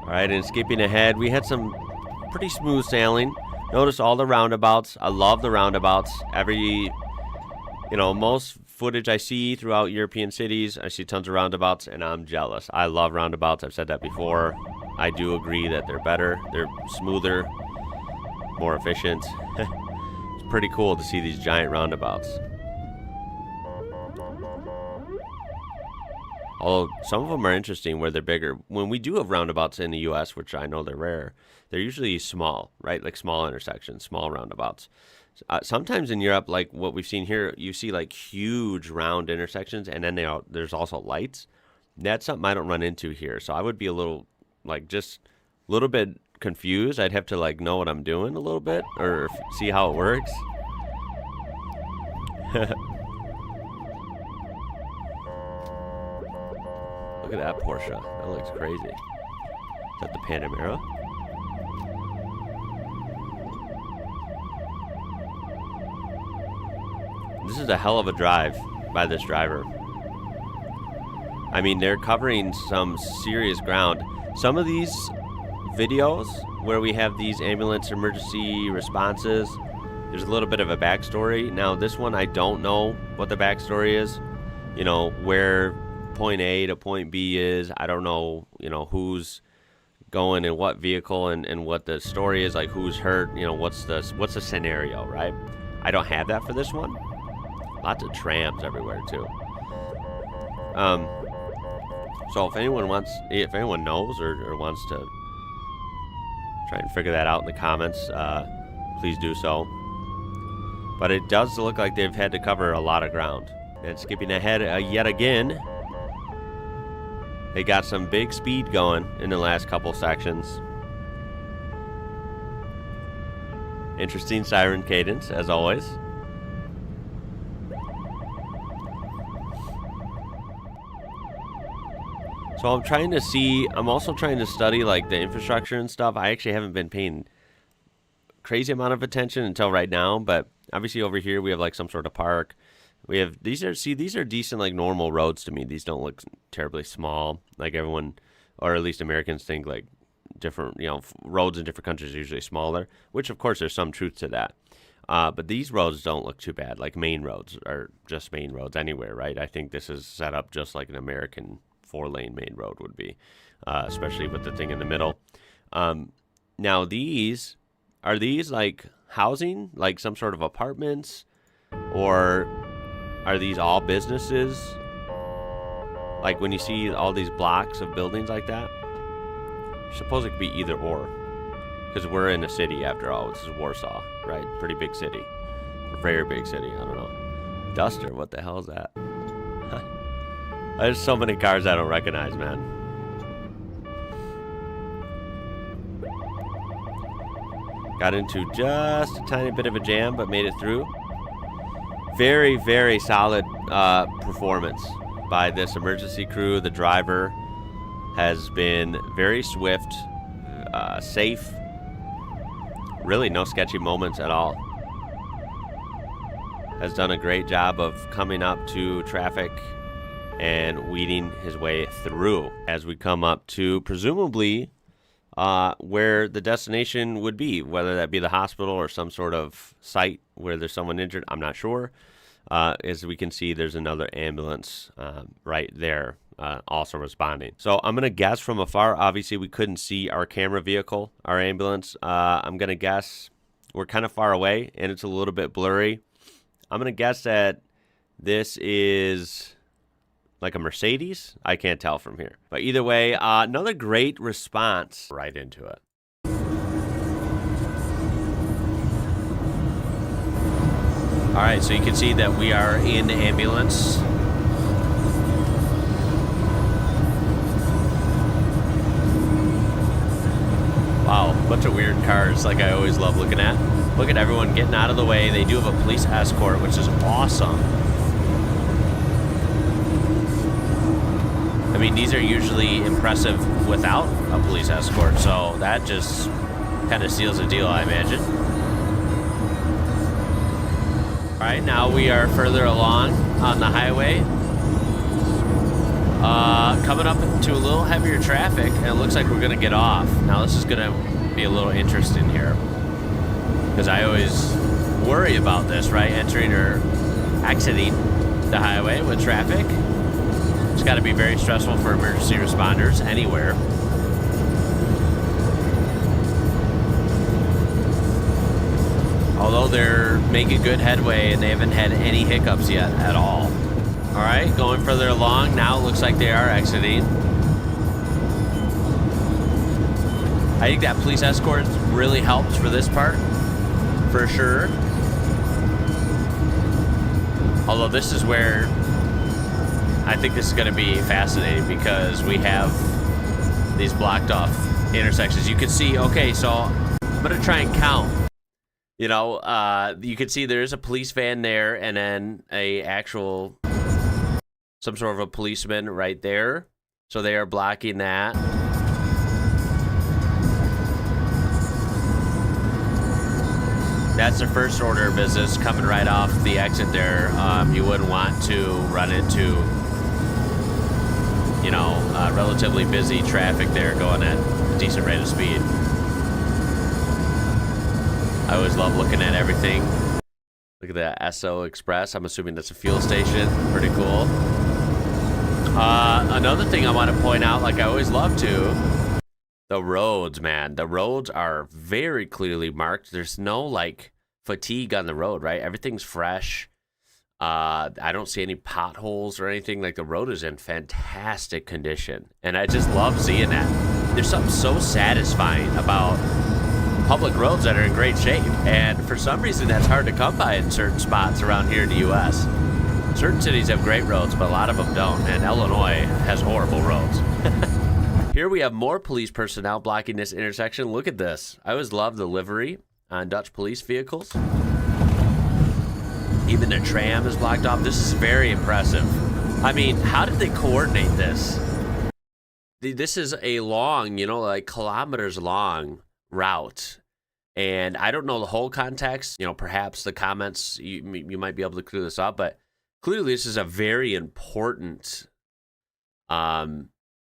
All right, and skipping ahead, we had some pretty smooth sailing. Notice all the roundabouts. I love the roundabouts. Most footage I see throughout European cities, I see tons of roundabouts, and I'm jealous. I love roundabouts. I've said that before. I do agree that they're better. They're smoother, more efficient. It's pretty cool to see these giant roundabouts. Although some of them are interesting where they're bigger. When we do have roundabouts in the U.S., which I know they're rare, they're usually small, right? Like small intersections, small roundabouts. Sometimes in Europe, like what we've seen here, you see like huge round intersections, and then there's also lights. That's something I don't run into here. So I would be a little, just a little bit confused. I'd have to know what I'm doing a little bit or see how it works. Look at that Porsche. That looks crazy. Is that the Panamera? This is a hell of a drive by this driver. I mean, they're covering some serious ground. Some of these videos where we have these ambulance emergency responses, there's a little bit of a backstory. Now, this one, I don't know what the backstory is. Where point A to point B is. I don't know, who's going in what vehicle and what the story is, like who's hurt, what's the scenario, right? I don't have that for this one. Lots of trams everywhere too. So if anyone knows or wants to try and figure that out in the comments, please do so. But it does look like they've had to cover a lot of ground. And skipping ahead yet again, they got some big speed going in the last couple sections. Interesting siren cadence, as always. So I'm also trying to study the infrastructure and stuff. I actually haven't been paying crazy amount of attention until right now, but obviously over here we have some sort of park. We have these are decent normal roads to me. These don't look terribly small like everyone, or at least Americans think different, roads in different countries are usually smaller, which of course there's some truth to that. But these roads don't look too bad. Main roads are just main roads anywhere, right? I think this is set up just like an American 4-lane main road would be, especially with the thing in the middle. Now are these housing, some sort of apartments, or are these all businesses? When you see all these blocks of buildings like that, I suppose it could be either or, because we're in a city after all. This is Warsaw, right? Pretty big city, very big city. I don't know. Duster, what the hell is that? There's so many cars I don't recognize, man. Got into just a tiny bit of a jam, but made it through. Very, very solid performance by this emergency crew. The driver has been very swift, safe. Really no sketchy moments at all. Has done a great job of coming up to traffic and weeding his way through as we come up to presumably where the destination would be, whether that be the hospital or some sort of site where there's someone injured. I'm not sure. As we can see, there's another ambulance right there also responding. So I'm going to guess from afar. Obviously, we couldn't see our camera vehicle, our ambulance. I'm going to guess we're kind of far away, and it's a little bit blurry. I'm going to guess that this is a Mercedes. I can't tell from here. But either way, another great response right into it. All right, so you can see that we are in the ambulance. Wow, bunch of weird cars like I always love looking at. Look at everyone getting out of the way. They do have a police escort, which is awesome. I mean, these are usually impressive without a police escort, so that just kind of seals the deal, I imagine. All right, now we are further along on the highway. Coming up to a little heavier traffic, and it looks like we're gonna get off. Now this is gonna be a little interesting here, because I always worry about this, right? Entering or exiting the highway with traffic. It's gotta be very stressful for emergency responders anywhere. Although they're making good headway and they haven't had any hiccups yet at all. All right, going further along. Now it looks like they are exiting. I think that police escort really helps for this part, for sure. Although this is where I think this is going to be fascinating, because we have these blocked off intersections. You can see, okay, so I'm going to try and count. You know, you can see there's a police van there, and then some sort of a policeman right there. So they are blocking that. That's the first order of business coming right off the exit there. You wouldn't want to run into, you know, relatively busy traffic there going at a decent rate of speed. I always love looking at everything. Look at that Esso Express. I'm assuming that's a fuel station. Pretty cool. Another thing I want to point out, like I always love to, the roads, man. The roads are very clearly marked. There's no, like, fatigue on the road, right? Everything's fresh. I don't see any potholes or anything. Like, the road is in fantastic condition. And I just love seeing that. There's something so satisfying about public roads that are in great shape, and for some reason that's hard to come by in certain spots around here in the U.S. Certain cities have great roads, but a lot of them don't, and Illinois has horrible roads. Here we have more police personnel blocking this intersection. Look at this. I always love the livery on Dutch police vehicles. Even the tram is blocked off. This is very impressive. I mean, how did they coordinate this? This is a long, you know, like kilometers long route. And I don't know the whole context. You know, perhaps the comments, you might be able to clear this up, but clearly this is a very important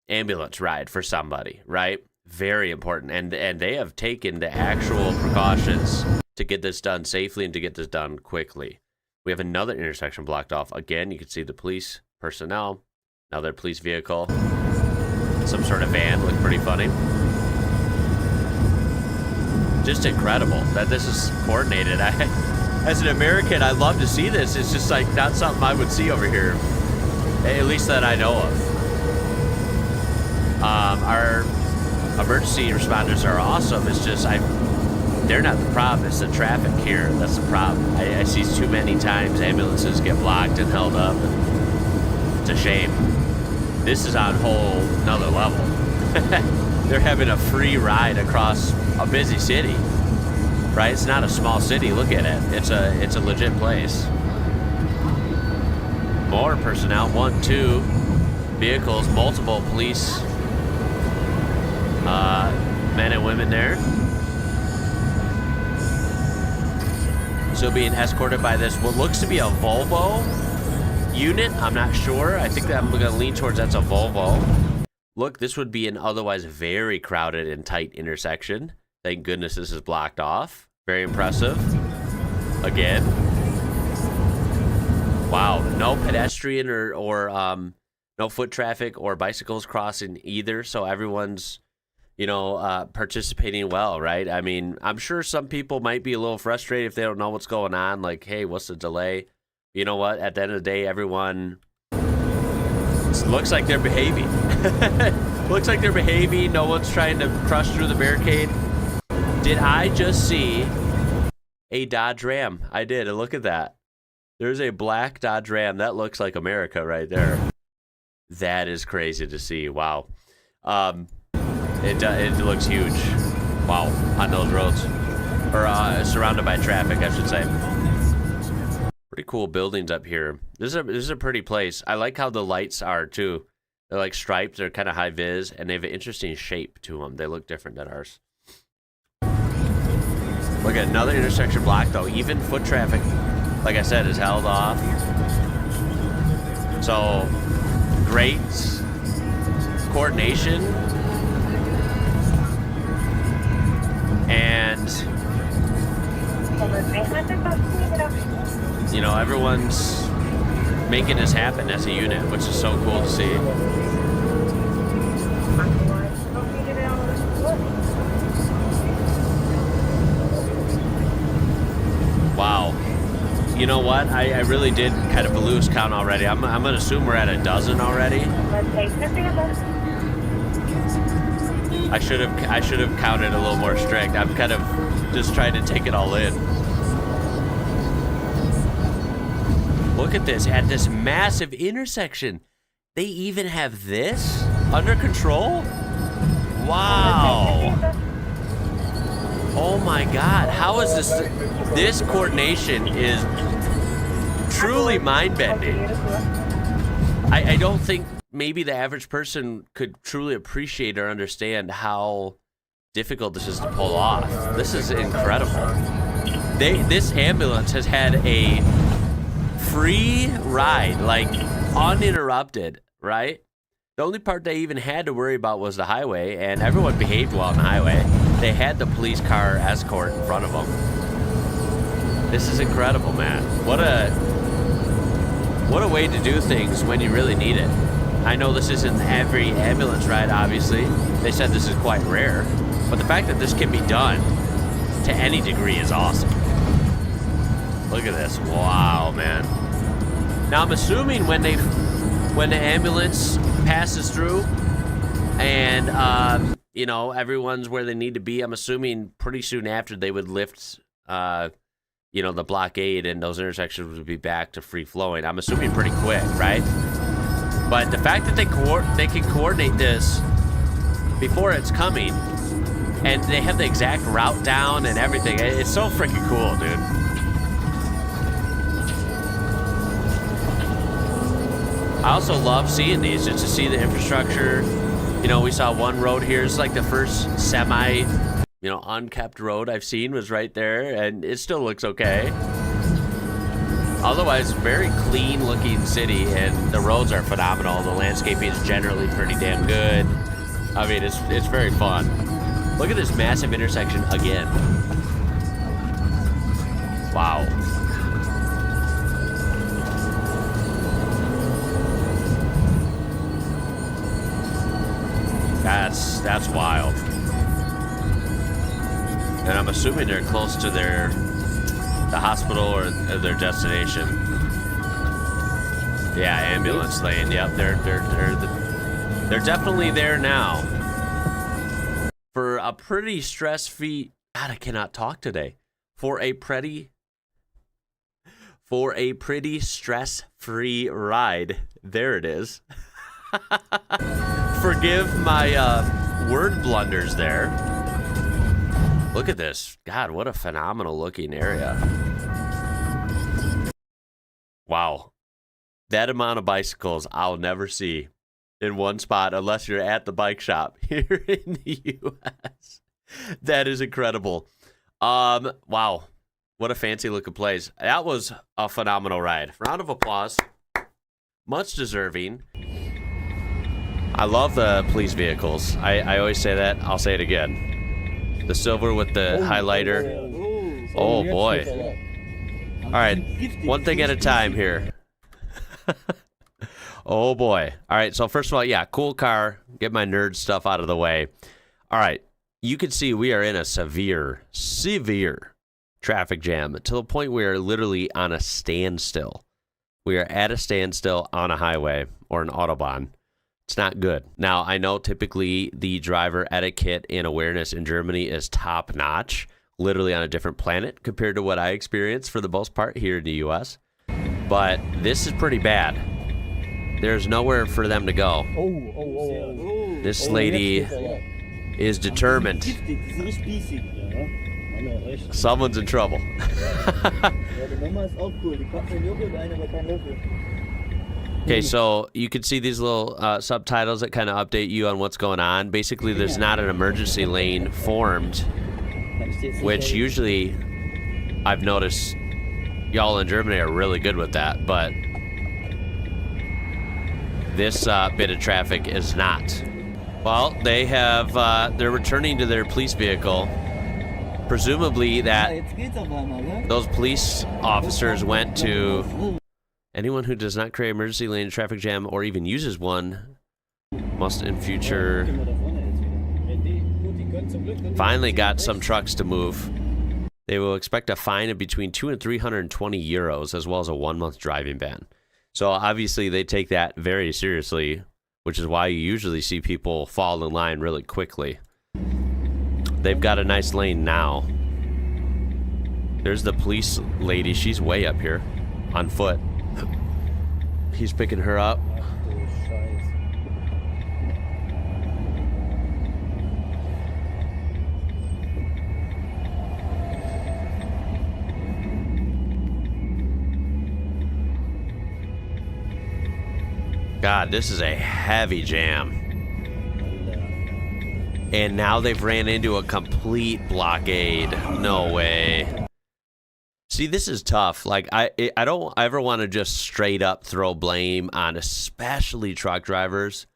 ambulance ride for somebody, right? Very important. And they have taken the actual precautions to get this done safely and to get this done quickly. We have another intersection blocked off. Again, you can see the police personnel, another police vehicle, some sort of van. Looked pretty funny. Just incredible that this is coordinated. As an American, I love to see this. It's just like not something I would see over here, at least that I know of. Our emergency responders are awesome. It's just they're not the problem. It's the traffic here that's the problem. I see too many times ambulances get blocked and held up. It's a shame. This is on whole another level. They're having a free ride across a busy city, right? It's not a small city. Look at it. It's a legit place. More personnel. 1, 2 vehicles, multiple police men and women there. Still being escorted by this, what looks to be a Volvo unit. I'm not sure. I think that I'm going to lean towards that's a Volvo. Look, this would be an otherwise very crowded and tight intersection. Thank goodness this is blocked off. Very impressive. Again. Wow. No pedestrian or no foot traffic or bicycles crossing either. So everyone's, you know, participating well, right? I mean, I'm sure some people might be a little frustrated if they don't know what's going on. Like, hey, what's the delay? You know what? At the end of the day, everyone looks like they're behaving. Looks like they're behaving. No one's trying to crush through the barricade. Did I just see a Dodge Ram? I did. And look at that. There's a black Dodge Ram. That looks like America right there. That is crazy to see. Wow. It looks huge. Wow. On those roads. Or surrounded by traffic, I should say. Pretty cool buildings up here. This is a pretty place. I like how the lights are too. They're like striped. They're kind of high vis, and they have an interesting shape to them. They look different than ours. Look at another intersection blocked though. Even foot traffic, like I said, is held off. So great coordination and you know, everyone's making this happen as a unit, which is so cool to see. Wow. You know what? I really did kind of lose count already. I'm gonna assume we're at a dozen already. I should have counted a little more strict. I'm kind of just trying to take it all in. Look at this, at this massive intersection. They even have this under control? Wow. Oh my God, how is this? This coordination is truly mind-bending. I don't think maybe the average person could truly appreciate or understand how difficult this is to pull off. This is incredible. This ambulance has had a free ride, like uninterrupted, right? The only part they even had to worry about was the highway, and everyone behaved well on the highway. They had the police car escort in front of them. This is incredible, man. What a way to do things when you really need it. I know this isn't every ambulance ride, obviously. They said this is quite rare, but the fact that this can be done to any degree is awesome. Look at this. Wow, man. Now I'm assuming when the ambulance passes through and you know, everyone's where they need to be, I'm assuming pretty soon after they would lift you know, the blockade and those intersections would be back to free flowing. I'm assuming pretty quick, right? But the fact that they can coordinate this before it's coming and they have the exact route down and everything, it's so freaking cool, dude. I also love seeing these, just to see the infrastructure. You know, we saw one road here. It's like the first semi, you know, unkept road I've seen was right there, and it still looks okay. Otherwise, very clean looking city, and the roads are phenomenal. The landscaping is generally pretty damn good. I mean, it's very fun. Look at this massive intersection again. Wow. That's wild. And I'm assuming they're close to the hospital or their destination. Yeah, ambulance lane. Yep, they're definitely there now. For a pretty stress-free, God, I cannot talk today. For a pretty stress-free ride. There it is. Forgive my word blunders there. Look at this. God, what a phenomenal looking area. Wow. That amount of bicycles I'll never see in one spot unless you're at the bike shop here in the U.S. That is incredible. Wow. What a fancy looking place. That was a phenomenal ride. Round of applause. Much deserving. I love the police vehicles. I always say that. I'll say it again. The silver with the highlighter. Oh, boy. All right. One thing at a time here. Oh, boy. All right. So, first of all, yeah, cool car. Get my nerd stuff out of the way. All right. You can see we are in a severe traffic jam to the point where we are literally on a standstill. We are at a standstill on a highway or an autobahn. It's not good. Now, I know typically the driver etiquette and awareness in Germany is top notch, literally on a different planet compared to what I experience for the most part here in the U.S. But this is pretty bad. There's nowhere for them to go. This lady is determined. Someone's in trouble. Okay, so you can see these little subtitles that kind of update you on what's going on. Basically, there's not an emergency lane formed, which usually I've noticed y'all in Germany are really good with that, but this bit of traffic is not. Well, they have, they're returning to their police vehicle. Presumably that those police officers went to anyone who does not create emergency lane in traffic jam or even uses one must in future. Finally got some trucks to move. They will expect a fine of between 200 and 320 euros as well as a 1-month driving ban. So obviously they take that very seriously, which is why you usually see people fall in line really quickly. They've got a nice lane now. There's the police lady. She's way up here on foot. He's picking her up. God, this is a heavy jam. And now they've ran into a complete blockade. No way. See, this is tough. Like, I don't ever want to just straight up throw blame on especially truck drivers,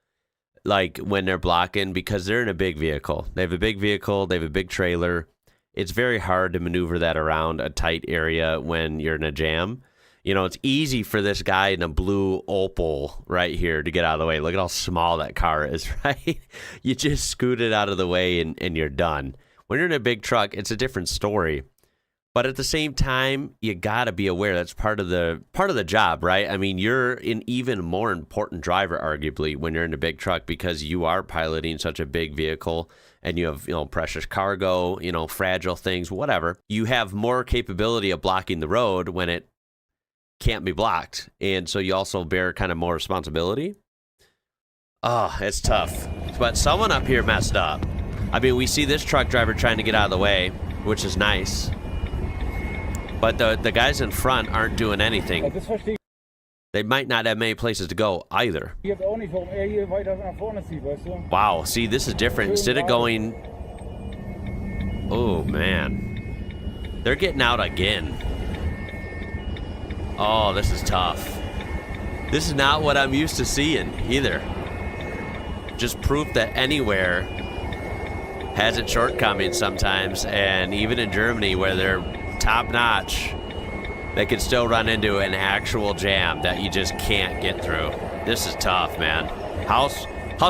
like when they're blocking, because they're in a big vehicle. They have a big vehicle. They have a big trailer. It's very hard to maneuver that around a tight area when you're in a jam. You know, it's easy for this guy in a blue Opel right here to get out of the way. Look at how small that car is, right? You just scoot it out of the way and you're done. When you're in a big truck, it's a different story. But at the same time, you got to be aware that's part of the job, right? I mean, you're an even more important driver, arguably, when you're in a big truck because you are piloting such a big vehicle and you have, precious cargo, fragile things, whatever. You have more capability of blocking the road when it can't be blocked, and so you also bear kind of more responsibility. Oh, it's tough. But someone up here messed up. I mean, we see this truck driver trying to get out of the way, which is nice. But the guys in front aren't doing anything. They might not have many places to go either. Wow, see, this is different. Instead of going... Oh, man. They're getting out again. Oh, this is tough. This is not what I'm used to seeing either. Just proof that anywhere has its shortcomings sometimes, and even in Germany where they're top notch, they can still run into an actual jam that you just can't get through. This is tough, man. How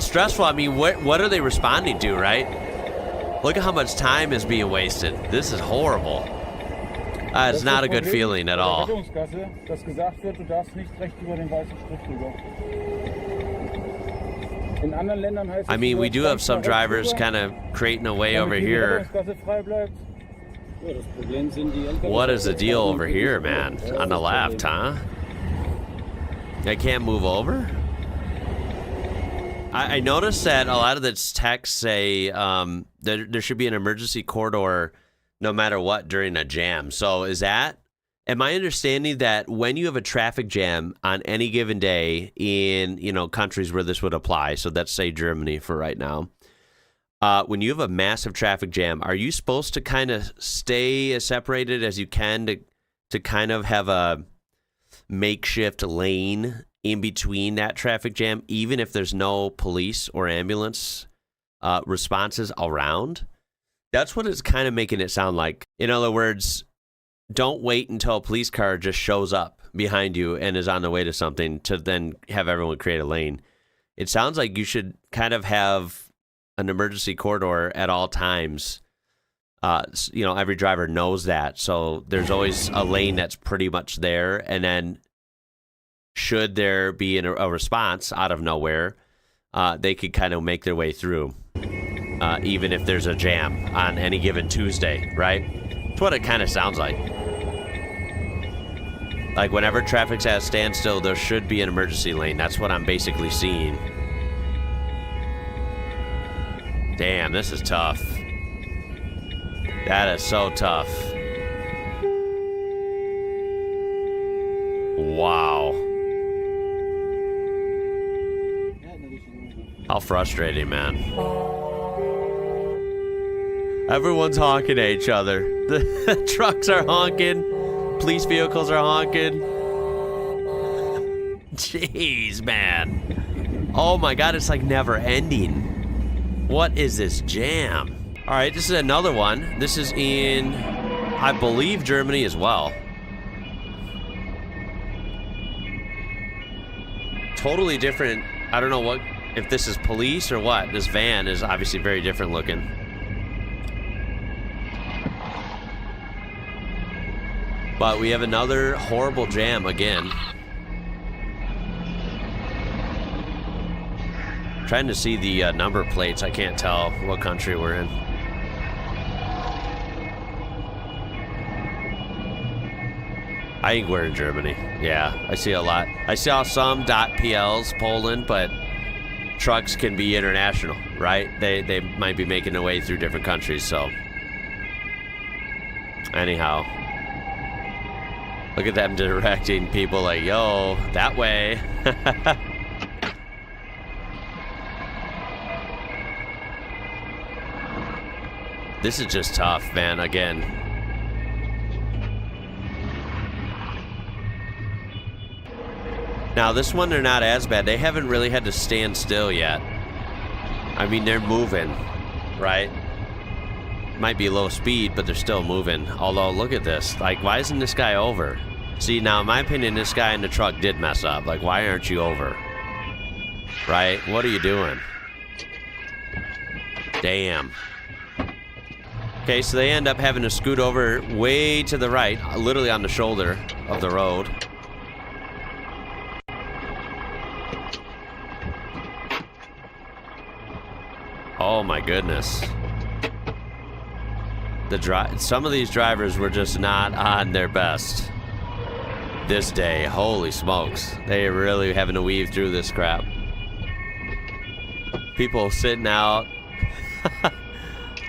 stressful. I mean, what are they responding to, right? Look at how much time is being wasted. This is horrible. It's not a good feeling at all. I mean, we do have some drivers kind of creating a way over here. What is the deal over here, man? On the left, huh? I can't move over? I noticed that a lot of the texts say there should be an emergency corridor no matter what during a jam. So am I understanding that when you have a traffic jam on any given day in, countries where this would apply, so let's say Germany for right now, when you have a massive traffic jam, are you supposed to kind of stay as separated as you can to kind of have a makeshift lane in between that traffic jam, even if there's no police or ambulance responses around? That's what it's kind of making it sound like. In other words, don't wait until a police car just shows up behind you and is on the way to something to then have everyone create a lane. It sounds like you should kind of have an emergency corridor at all times. Every driver knows that. So there's always a lane that's pretty much there. And then should there be a response out of nowhere, they could kind of make their way through. Even if there's a jam on any given Tuesday, right? That's what it kind of sounds like. Like whenever traffic's at a standstill, there should be an emergency lane. That's what I'm basically seeing. Damn, this is tough. That is so tough. Wow. How frustrating, man. Everyone's honking at each other. The trucks are honking. Police vehicles are honking. Jeez, man. Oh my God, it's like never ending. What is this jam? All right, this is another one. This is in, I believe, Germany as well. Totally different. I don't know what, if this is police or what. This van is obviously very different looking. But we have another horrible jam again. Trying to see the number plates. I can't tell what country we're in. I think we're in Germany. Yeah, I see a lot. I saw some .PLs, Poland, but trucks can be international, right? They might be making their way through different countries, so. Anyhow. Look at them directing people like, yo, that way. This is just tough, man, again. Now, this one, they're not as bad. They haven't really had to stand still yet. I mean, they're moving, right? Might be low speed, but they're still moving. Although, look at this. Like, why isn't this guy over? See, now, in my opinion, this guy in the truck did mess up. Like, why aren't you over? Right? What are you doing? Damn. Okay, so they end up having to scoot over way to the right, literally on the shoulder of the road. Oh my goodness. Some of these drivers were just not on their best this day. Holy smokes. They are really having to weave through this crap. People sitting out,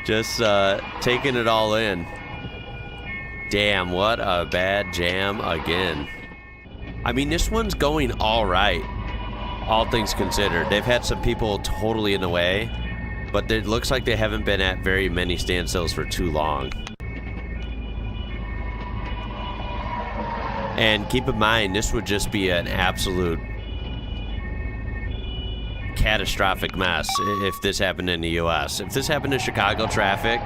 just taking it all in. Damn, what a bad jam again. I mean, this one's going all right, all things considered. They've had some people totally in the way, but it looks like they haven't been at very many standstills for too long. And keep in mind, this would just be an absolute catastrophic mess if this happened in the U.S. If this happened in Chicago traffic,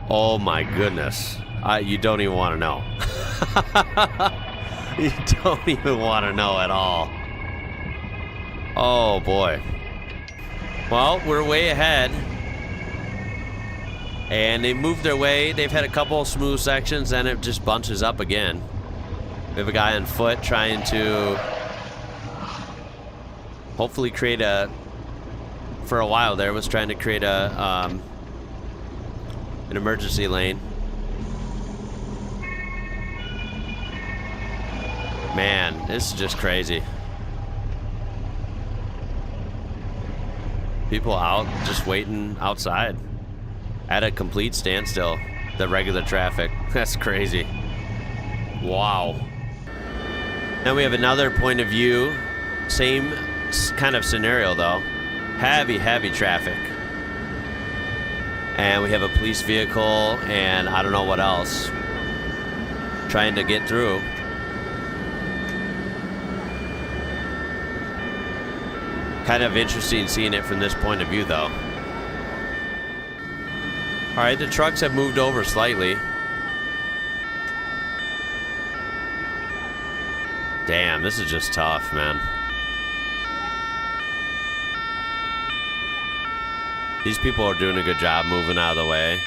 oh my goodness. You don't even want to know. You don't even want to know at all. Oh boy. Well, we're way ahead. And they moved their way. They've had a couple smooth sections, and it just bunches up again. We have a guy on foot trying to hopefully create a, for a while there, was trying to create a an emergency lane. Man, this is just crazy. People out just waiting outside at a complete standstill. The regular traffic. That's crazy. Wow. Now we have another point of view. Same kind of scenario though. Heavy, heavy traffic. And we have a police vehicle and I don't know what else trying to get through. Kind of interesting seeing it from this point of view though. Alright, the trucks have moved over slightly. Damn, this is just tough, man. These people are doing a good job moving out of the way.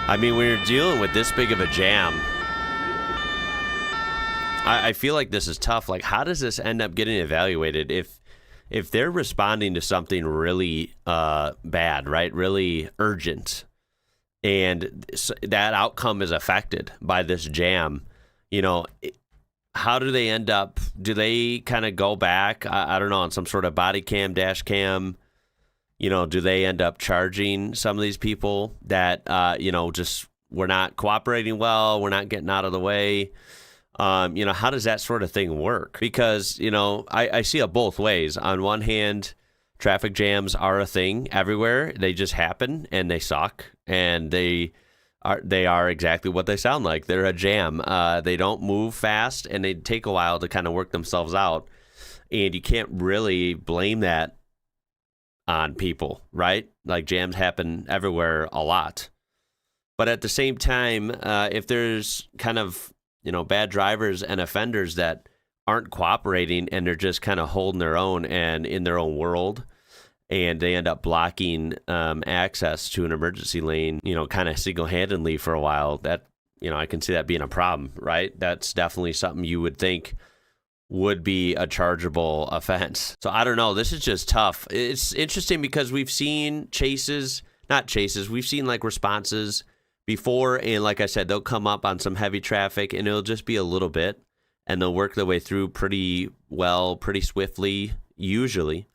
I mean, when you're dealing with this big of a jam, I feel like this is tough. Like, how does this end up getting evaluated if they're responding to something really bad, right? Really urgent, and that outcome is affected by this jam? You know, how do they end up? Do they kind of go back? I don't know, on some sort of body cam, dash cam. Do they end up charging some of these people that, just we're not cooperating well, we're not getting out of the way? How does that sort of thing work? Because, I see it both ways. On one hand, traffic jams are a thing everywhere. They just happen and they suck, and they are exactly what they sound like. They're a jam. They don't move fast, and they take a while to kind of work themselves out. And you can't really blame that on people, right? Like, jams happen everywhere a lot. But at the same time, if there's kind of, bad drivers and offenders that aren't cooperating and they're just kind of holding their own and in their own world, and they end up blocking access to an emergency lane, kind of single-handedly for a while, that, I can see that being a problem, right? That's definitely something you would think would be a chargeable offense. So I don't know. This is just tough. It's interesting because we've seen we've seen like responses before, and like I said, they'll come up on some heavy traffic and it'll just be a little bit, and they'll work their way through pretty well, pretty swiftly, usually.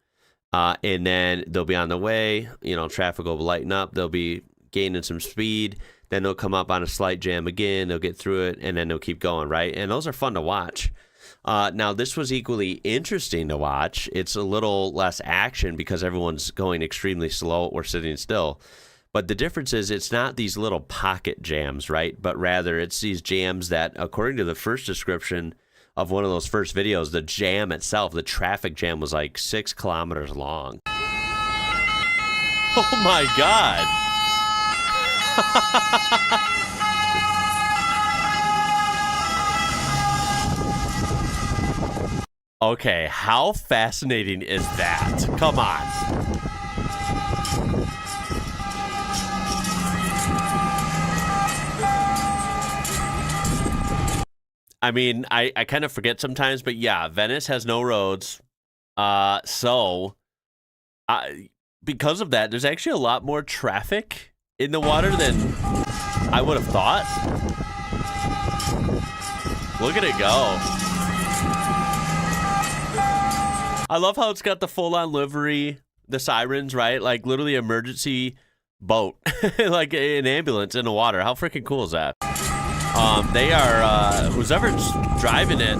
And then they'll be on the way, traffic will lighten up, they'll be gaining some speed, then they'll come up on a slight jam again, they'll get through it, and then they'll keep going, right? And those are fun to watch. Now, this was equally interesting to watch. It's a little less action because everyone's going extremely slow or sitting still. But the difference is it's not these little pocket jams, right? But rather it's these jams that, according to the first description of one of those first videos, the jam itself, the traffic jam, was like 6 kilometers long. Oh my God. Okay, how fascinating is that? Come on. I mean, I kind of forget sometimes, but yeah, Venice has no roads. So because of that, there's actually a lot more traffic in the water than I would have thought. Look at it go. I love how it's got the full-on livery, the sirens, right? Like literally emergency boat, like an ambulance in the water. How freaking cool is that? They are, who's ever driving it,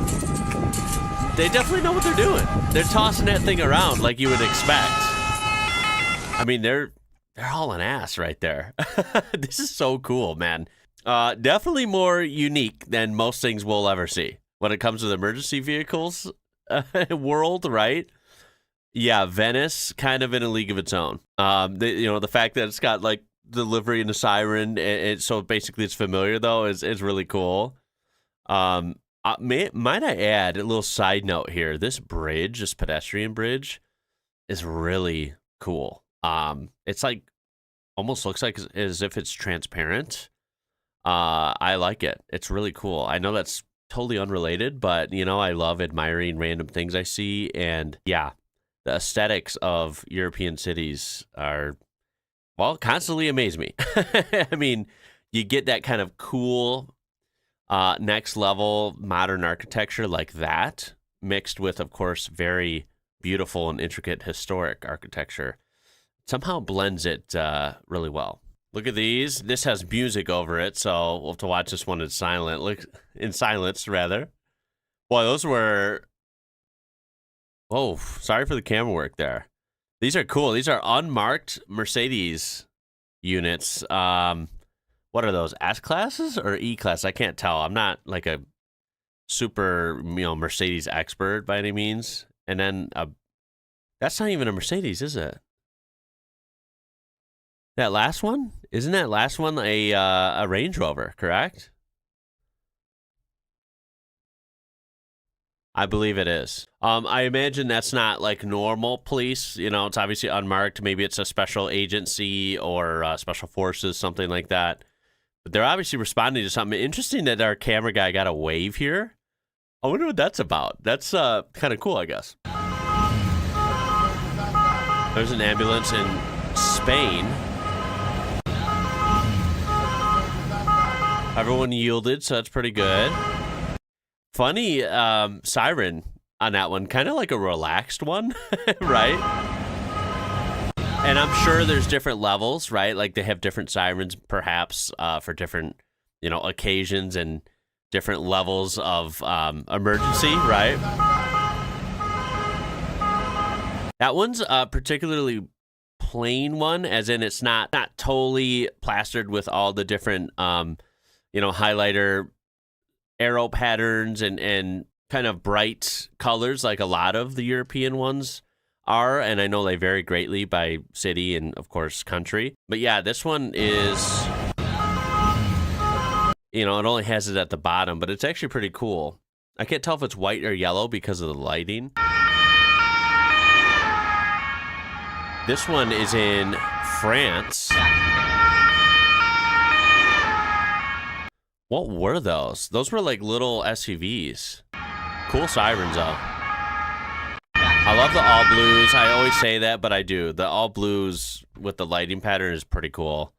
they definitely know what they're doing. They're tossing that thing around like you would expect. I mean, they're hauling ass right there. This is so cool, man. Definitely more unique than most things we'll ever see when it comes to the emergency vehicles world, right? Yeah, Venice kind of in a league of its own. The fact that it's got like the livery and the siren, so basically it's familiar though, is really cool. Might I add a little side note here? This bridge, this pedestrian bridge, is really cool. It's like almost looks like as if it's transparent. I like it. It's really cool. I know that's totally unrelated, but I love admiring random things I see, and yeah, the aesthetics of European cities are, well, constantly amaze me. I mean, you get that kind of cool, next level modern architecture like that, mixed with, of course, very beautiful and intricate historic architecture. Somehow blends it really well. Look at these. This has music over it, so we'll have to watch this one in silence, rather. Boy, those were... Oh, sorry for the camera work there. These are cool. These are unmarked Mercedes units. What are those, S-classes or E-class? I can't tell. I'm not like a super, Mercedes expert by any means. And then that's not even a Mercedes, is it? That last one? Isn't that last one a Range Rover, correct? I believe it is. I imagine that's not like normal police. It's obviously unmarked. Maybe it's a special agency or special forces, something like that. But they're obviously responding to something. Interesting that our camera guy got a wave here. I wonder what that's about. That's kind of cool, I guess. There's an ambulance in Spain. Everyone yielded, so that's pretty good. Funny siren on that one, kind of like a relaxed one, right? And I'm sure there's different levels, right? Like they have different sirens, perhaps for different, occasions and different levels of emergency, right? That one's a particularly plain one, as in it's not totally plastered with all the different, highlighter arrow patterns and kind of bright colors like a lot of the European ones are, and I know they vary greatly by city and, of course, country. But yeah, this one is, it only has it at the bottom, but it's actually pretty cool. I can't tell if it's white or yellow because of the lighting. This one is in France. What were those? Those were like little SUVs. Cool sirens, though. I love the all blues. I always say that, but I do. The all blues with the lighting pattern is pretty cool.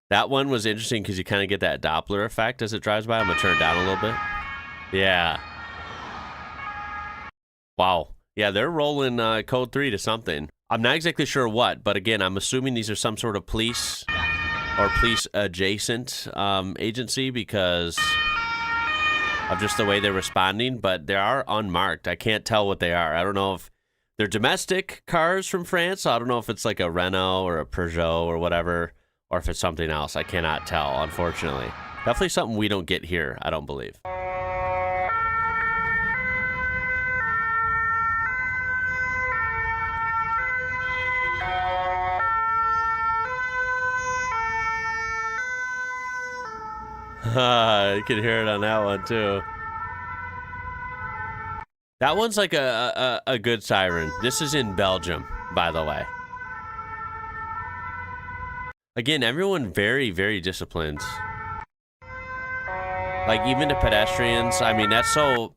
That one was interesting because you kind of get that Doppler effect as it drives by. I'm going to turn it down a little bit. Yeah. Wow. Yeah, they're rolling code 3 to something. I'm not exactly sure what, but again, I'm assuming these are some sort of police or police adjacent agency because of just the way they're responding, but they are unmarked. I can't tell what they are. I don't know if they're domestic cars from France. So I don't know if it's like a Renault or a Peugeot or whatever, or if it's something else. I cannot tell, unfortunately. Definitely something we don't get here, I don't believe. You can hear it on that one, too. That one's like a good siren. This is in Belgium, by the way. Again, everyone very, very disciplined. Like, even the pedestrians. I mean, that's so...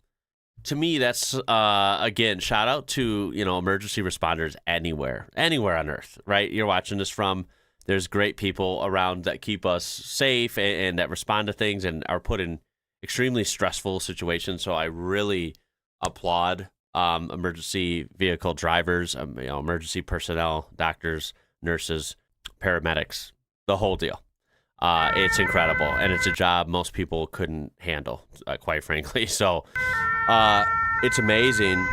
To me, that's, again, shout out to, emergency responders anywhere on Earth, right? You're watching this from... There's great people around that keep us safe and that respond to things and are put in extremely stressful situations. So I really applaud emergency vehicle drivers, emergency personnel, doctors, nurses, paramedics, the whole deal. It's incredible, and it's a job most people couldn't handle, quite frankly. So it's amazing.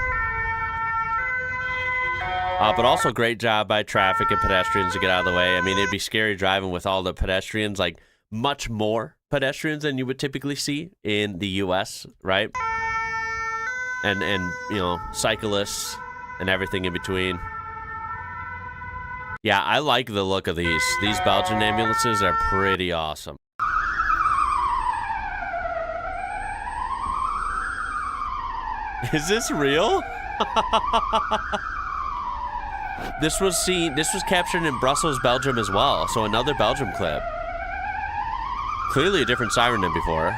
But also great job by traffic and pedestrians to get out of the way. I mean, it'd be scary driving with all the pedestrians, like much more pedestrians than you would typically see in the U.S., right? And cyclists and everything in between. Yeah, I like the look of these. These Belgian ambulances are pretty awesome. Is this real? This was captured in Brussels, Belgium as well. So another Belgium clip. Clearly a different siren than before.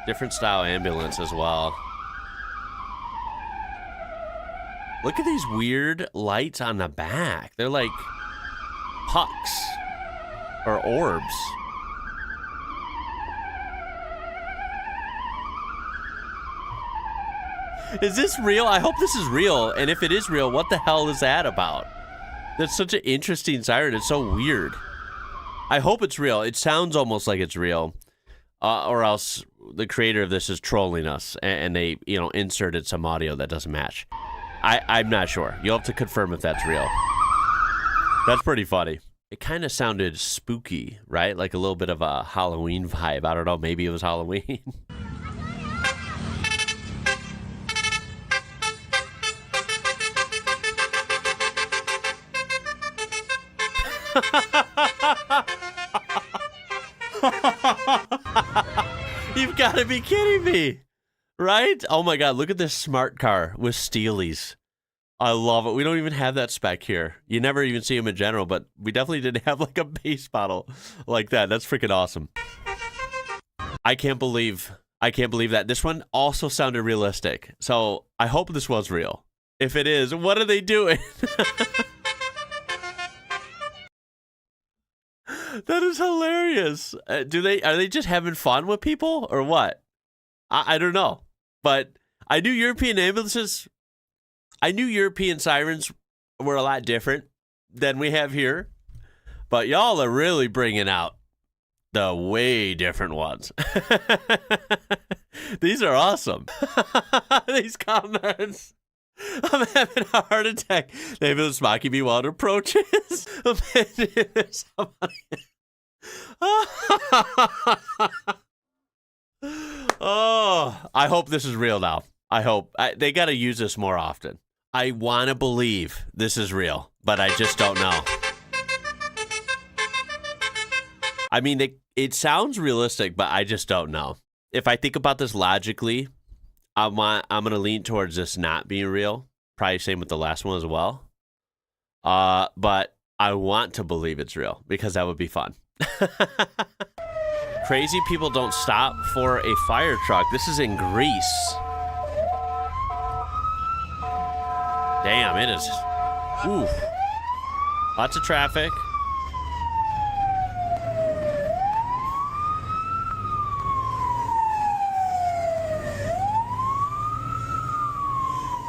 Different style ambulance as well. Look at these weird lights on the back. They're like pucks or orbs. Is this real? I hope this is real. And if it is real, what the hell is that about? That's such an interesting siren. It's so weird. I hope it's real. It sounds almost like it's real. Or else the creator of this is trolling us and they, inserted some audio that doesn't match. I'm not sure. You'll have to confirm if that's real. That's pretty funny. It kind of sounded spooky, right? Like a little bit of a Halloween vibe. I don't know. Maybe it was Halloween. You've got to be kidding me, right? Oh my God, look at this smart car with Steelies. I love it. We don't even have that spec here. You never even see them in general, but we definitely didn't have like a base model like that. That's freaking awesome. I can't believe that. This one also sounded realistic. So I hope this was real. If it is, what are they doing? That is hilarious. Are they just having fun with people or what? I don't know. But I knew European sirens were a lot different than we have here. But y'all are really bringing out the way different ones. These are awesome. These comments. I'm having a heart attack. The ambulance mocking me while it approaches. Oh, I hope this is real now. They got to use this more often. I want to believe this is real, but I just don't know. I mean, it sounds realistic, but I just don't know. If I think about this logically, I'm going to lean towards this not being real. Probably same with the last one as well. But I want to believe it's real because that would be fun. Crazy people don't stop for a fire truck. This is in Greece. Damn, it is. Oof. Lots of traffic.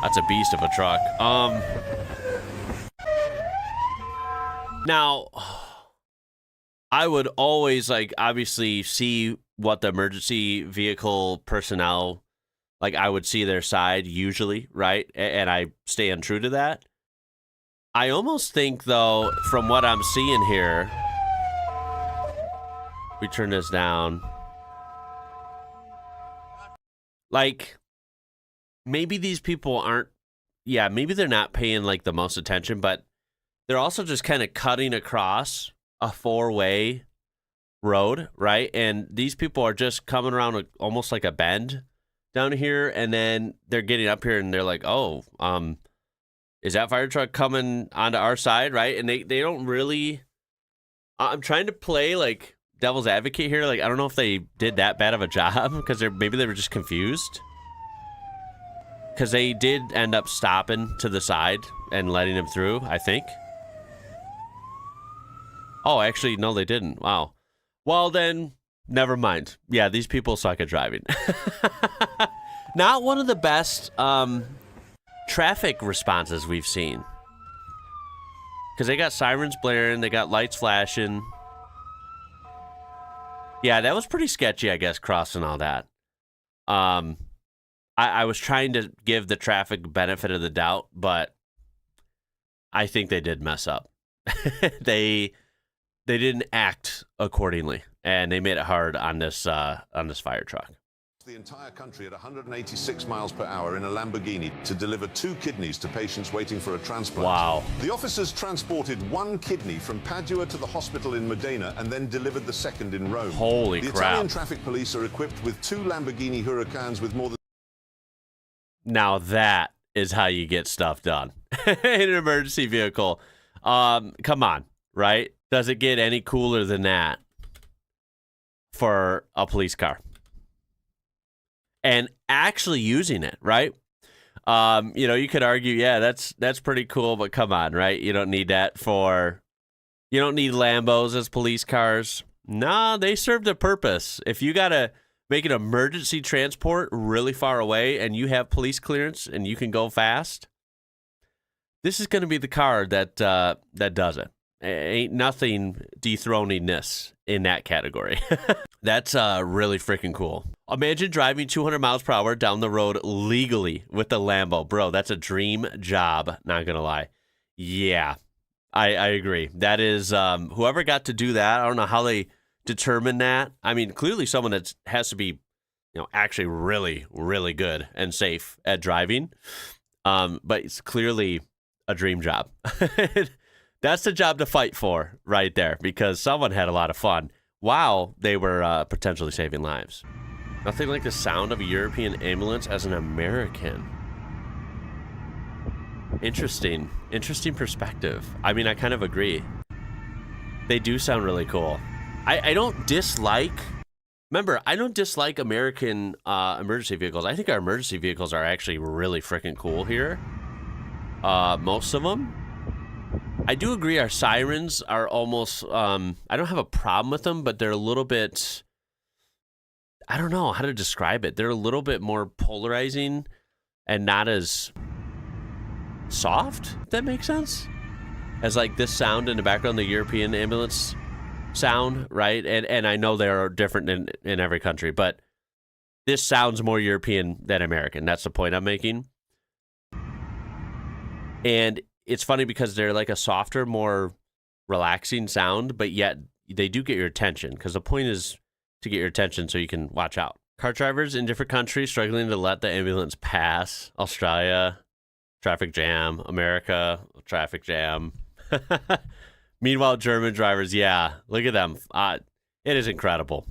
That's a beast of a truck. Now, I would always, obviously see what the emergency vehicle personnel, I would see their side usually, right? And I stay untrue to that. I almost think, though, from what I'm seeing here, we turn this down. Maybe these people aren't, maybe they're not paying the most attention, but they're also just kind of cutting across a four-way road, right? And these people are just coming around almost like a bend down here, and then they're getting up here and they're like, oh, is that fire truck coming onto our side, right? And they don't really, I'm trying to play devil's advocate here. I don't know if they did that bad of a job because maybe they were just confused. Because they did end up stopping to the side and letting him through, I think. Oh, actually, no, they didn't. Wow. Well, then, never mind. Yeah, these people suck at driving. Not one of the best traffic responses we've seen. Because they got sirens blaring, they got lights flashing. Yeah, that was pretty sketchy, I guess, crossing all that. I was trying to give the traffic benefit of the doubt, but I think they did mess up. They didn't act accordingly, and they made it hard on this fire truck. The entire country at 186 miles per hour in a Lamborghini to deliver 2 kidneys to patients waiting for a transplant. Wow. The officers transported 1 kidney from Padua to the hospital in Modena and then delivered the second in Rome. Holy crap. The Italian traffic police are equipped with 2 Lamborghini Huracans with more than... Now that is how you get stuff done in an emergency vehicle. Come on, right? Does it get any cooler than that for a police car? And actually using it, right? You could argue, yeah, that's pretty cool, but come on, right? You don't need that you don't need Lambos as police cars. Nah, they served a purpose. If you got to make an emergency transport really far away and you have police clearance and you can go fast, this is going to be the car that does it. Ain't nothing dethroning this in that category. That's really freaking cool. Imagine driving 200 miles per hour down the road legally with the Lambo. Bro, that's a dream job, not going to lie. Yeah, I agree. That is, whoever got to do that, I don't know how they determine that. I mean, clearly someone that has to be, actually really, really good and safe at driving. But it's clearly a dream job. That's the job to fight for right there, because someone had a lot of fun while they were potentially saving lives. Nothing like the sound of a European ambulance as an American. Interesting perspective. I mean, I kind of agree. They do sound really cool. I don't dislike American emergency vehicles. I think our emergency vehicles are actually really freaking cool here. Most of them. I do agree our sirens are almost, I don't have a problem with them, but they're a little bit, I don't know how to describe it. They're a little bit more polarizing and not as soft, if that makes sense. As like this sound in the background, the European ambulance sound, right? And I know they are different in every country, but this sounds more European than American. That's the point I'm making. And it's funny because they're like a softer, more relaxing sound, but yet they do get your attention because the point is to get your attention so you can watch out. Car drivers in different countries struggling to let the ambulance pass. Australia, traffic jam. America, traffic jam. Meanwhile, German drivers, yeah, look at them. It is incredible.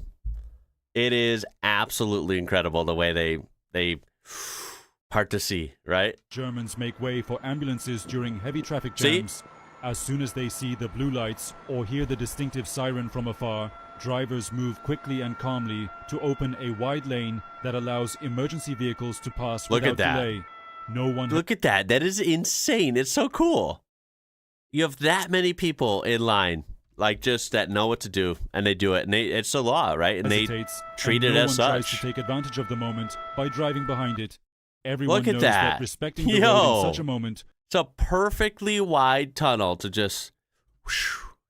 It is absolutely incredible the way they part to sea, right? Germans make way for ambulances during heavy traffic jams. As soon as they see the blue lights or hear the distinctive siren from afar, drivers move quickly and calmly to open a wide lane that allows emergency vehicles to pass without delay. Look at that. That is insane. It's so cool. You have that many people in line, like just that know what to do, and they do it. And it's the law, right? And they treat it as such. No one tries to take advantage of the moment by driving behind it. Everyone knows that. that respecting the road in such a moment. It's a perfectly wide tunnel to just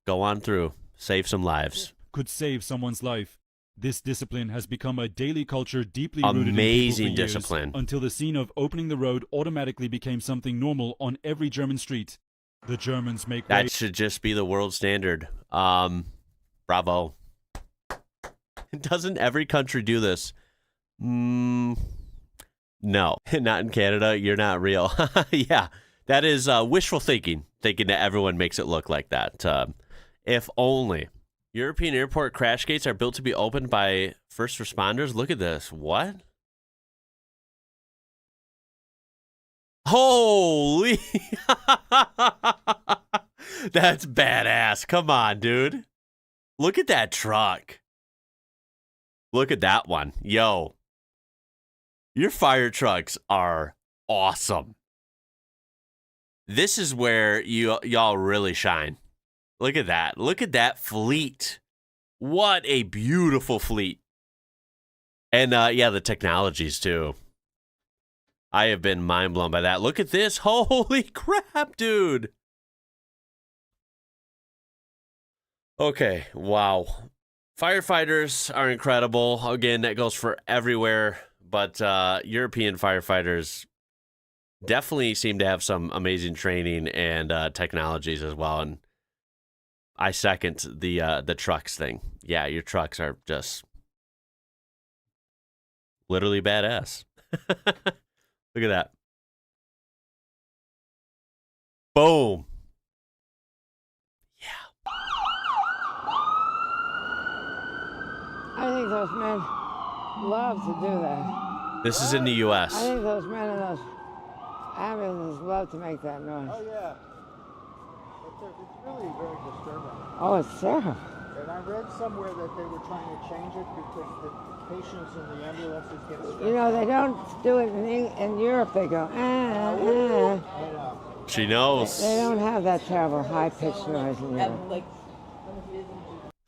go on through, save some lives. Could save someone's life. This discipline has become a daily culture deeply rooted in people for years, discipline. Until the scene of opening the road automatically became something normal on every German street. The Germans make way. That should just be the world standard. Bravo. Doesn't every country do this? No, not in Canada. You're not real. Yeah, that is wishful thinking that everyone makes it look like that. If only. European airport crash gates are built to be opened by first responders. Look at this. What? Holy. That's badass. Come on, dude. Look at that truck. Look at that one. Yo. Your fire trucks are awesome. This is where y'all really shine. Look at that. Look at that fleet. What a beautiful fleet. And yeah, the technologies too. I have been mind blown by that. Look at this. Holy crap, dude. Okay, wow. Firefighters are incredible. Again, that goes for everywhere. But European firefighters definitely seem to have some amazing training and technologies as well. And I second the trucks thing. Yeah, your trucks are just literally badass. Look at that. Boom. Yeah. I think those men love to do that. This is in the U.S. I think those men in those ambulances love to make that noise. Oh, yeah. It's really very disturbing. Oh, it's terrible. And I read somewhere that they were trying to change it because the patients in the ambulances get stressed. You know, they don't do it in Europe. They go, She knows. They don't have that terrible high-pitched noise in Europe.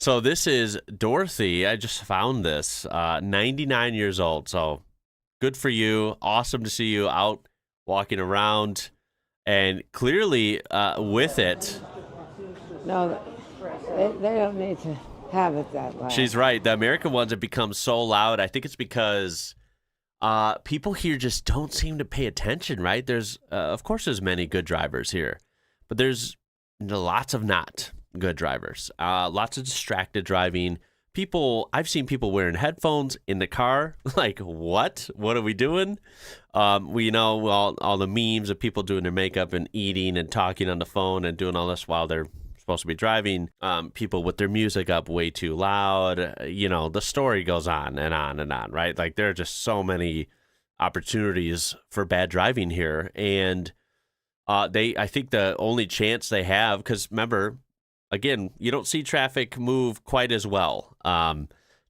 So this is Dorothy. I just found this. 99 years old. So good for you. Awesome to see you out walking around. And clearly with it. No, they don't need to have it that loud. She's right. The American ones have become so loud. I think it's because people here just don't seem to pay attention, right? There's, of course, there's many good drivers here. But there's lots of not good drivers. Lots of distracted driving. I've seen people wearing headphones in the car. Like, what? What are we doing? We know all the memes of people doing their makeup and eating and talking on the phone and doing all this while they're supposed to be driving. People with their music up way too loud. You know, the story goes on and on and on, right? Like, there are just so many opportunities for bad driving here. And I think the only chance they have, because remember, again, you don't see traffic move quite as well.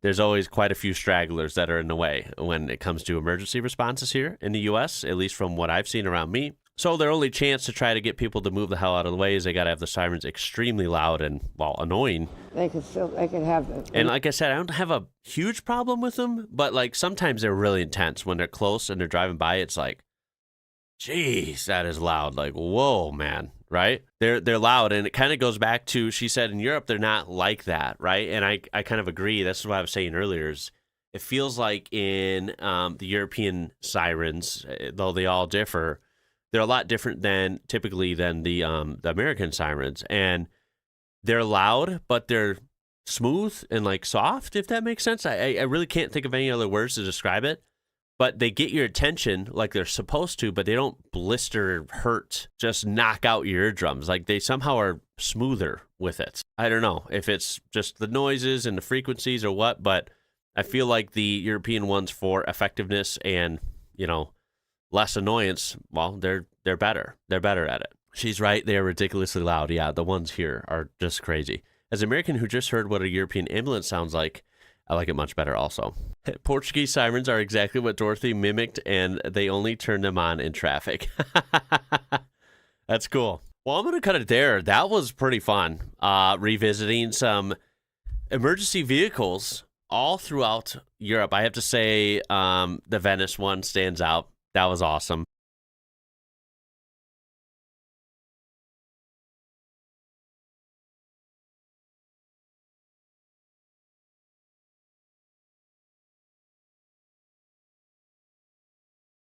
There's always quite a few stragglers that are in the way when it comes to emergency responses here in the U.S., at least from what I've seen around me. So their only chance to try to get people to move the hell out of the way is they got to have the sirens extremely loud and, well, annoying. They could have it. And like I said, I don't have a huge problem with them, but like sometimes they're really intense when they're close and they're driving by. It's like, geez, that is loud. Like, whoa, man, right? They're loud, and it kind of goes back to, she said in Europe they're not like that, right? And I kind of agree. That's what I was saying earlier. Is it feels like in the European sirens, though they all differ, they're a lot different than typically than the American sirens, and they're loud, but they're smooth and like soft, if that makes sense. I really can't think of any other words to describe it, but they get your attention like they're supposed to, but they don't blister, hurt, just knock out your eardrums. Like they somehow are smoother with it. I don't know if it's just the noises and the frequencies or what, but I feel like the European ones, for effectiveness and, you know, less annoyance, well, they're better. They're better at it. She's right. They are ridiculously loud. Yeah, the ones here are just crazy. As an American who just heard what a European ambulance sounds like, I like it much better also. Portuguese sirens are exactly what Dorothy mimicked, and they only turn them on in traffic. That's cool. Well, I'm going to cut it there. That was pretty fun. Revisiting some emergency vehicles all throughout Europe. I have to say the Venice one stands out. That was awesome.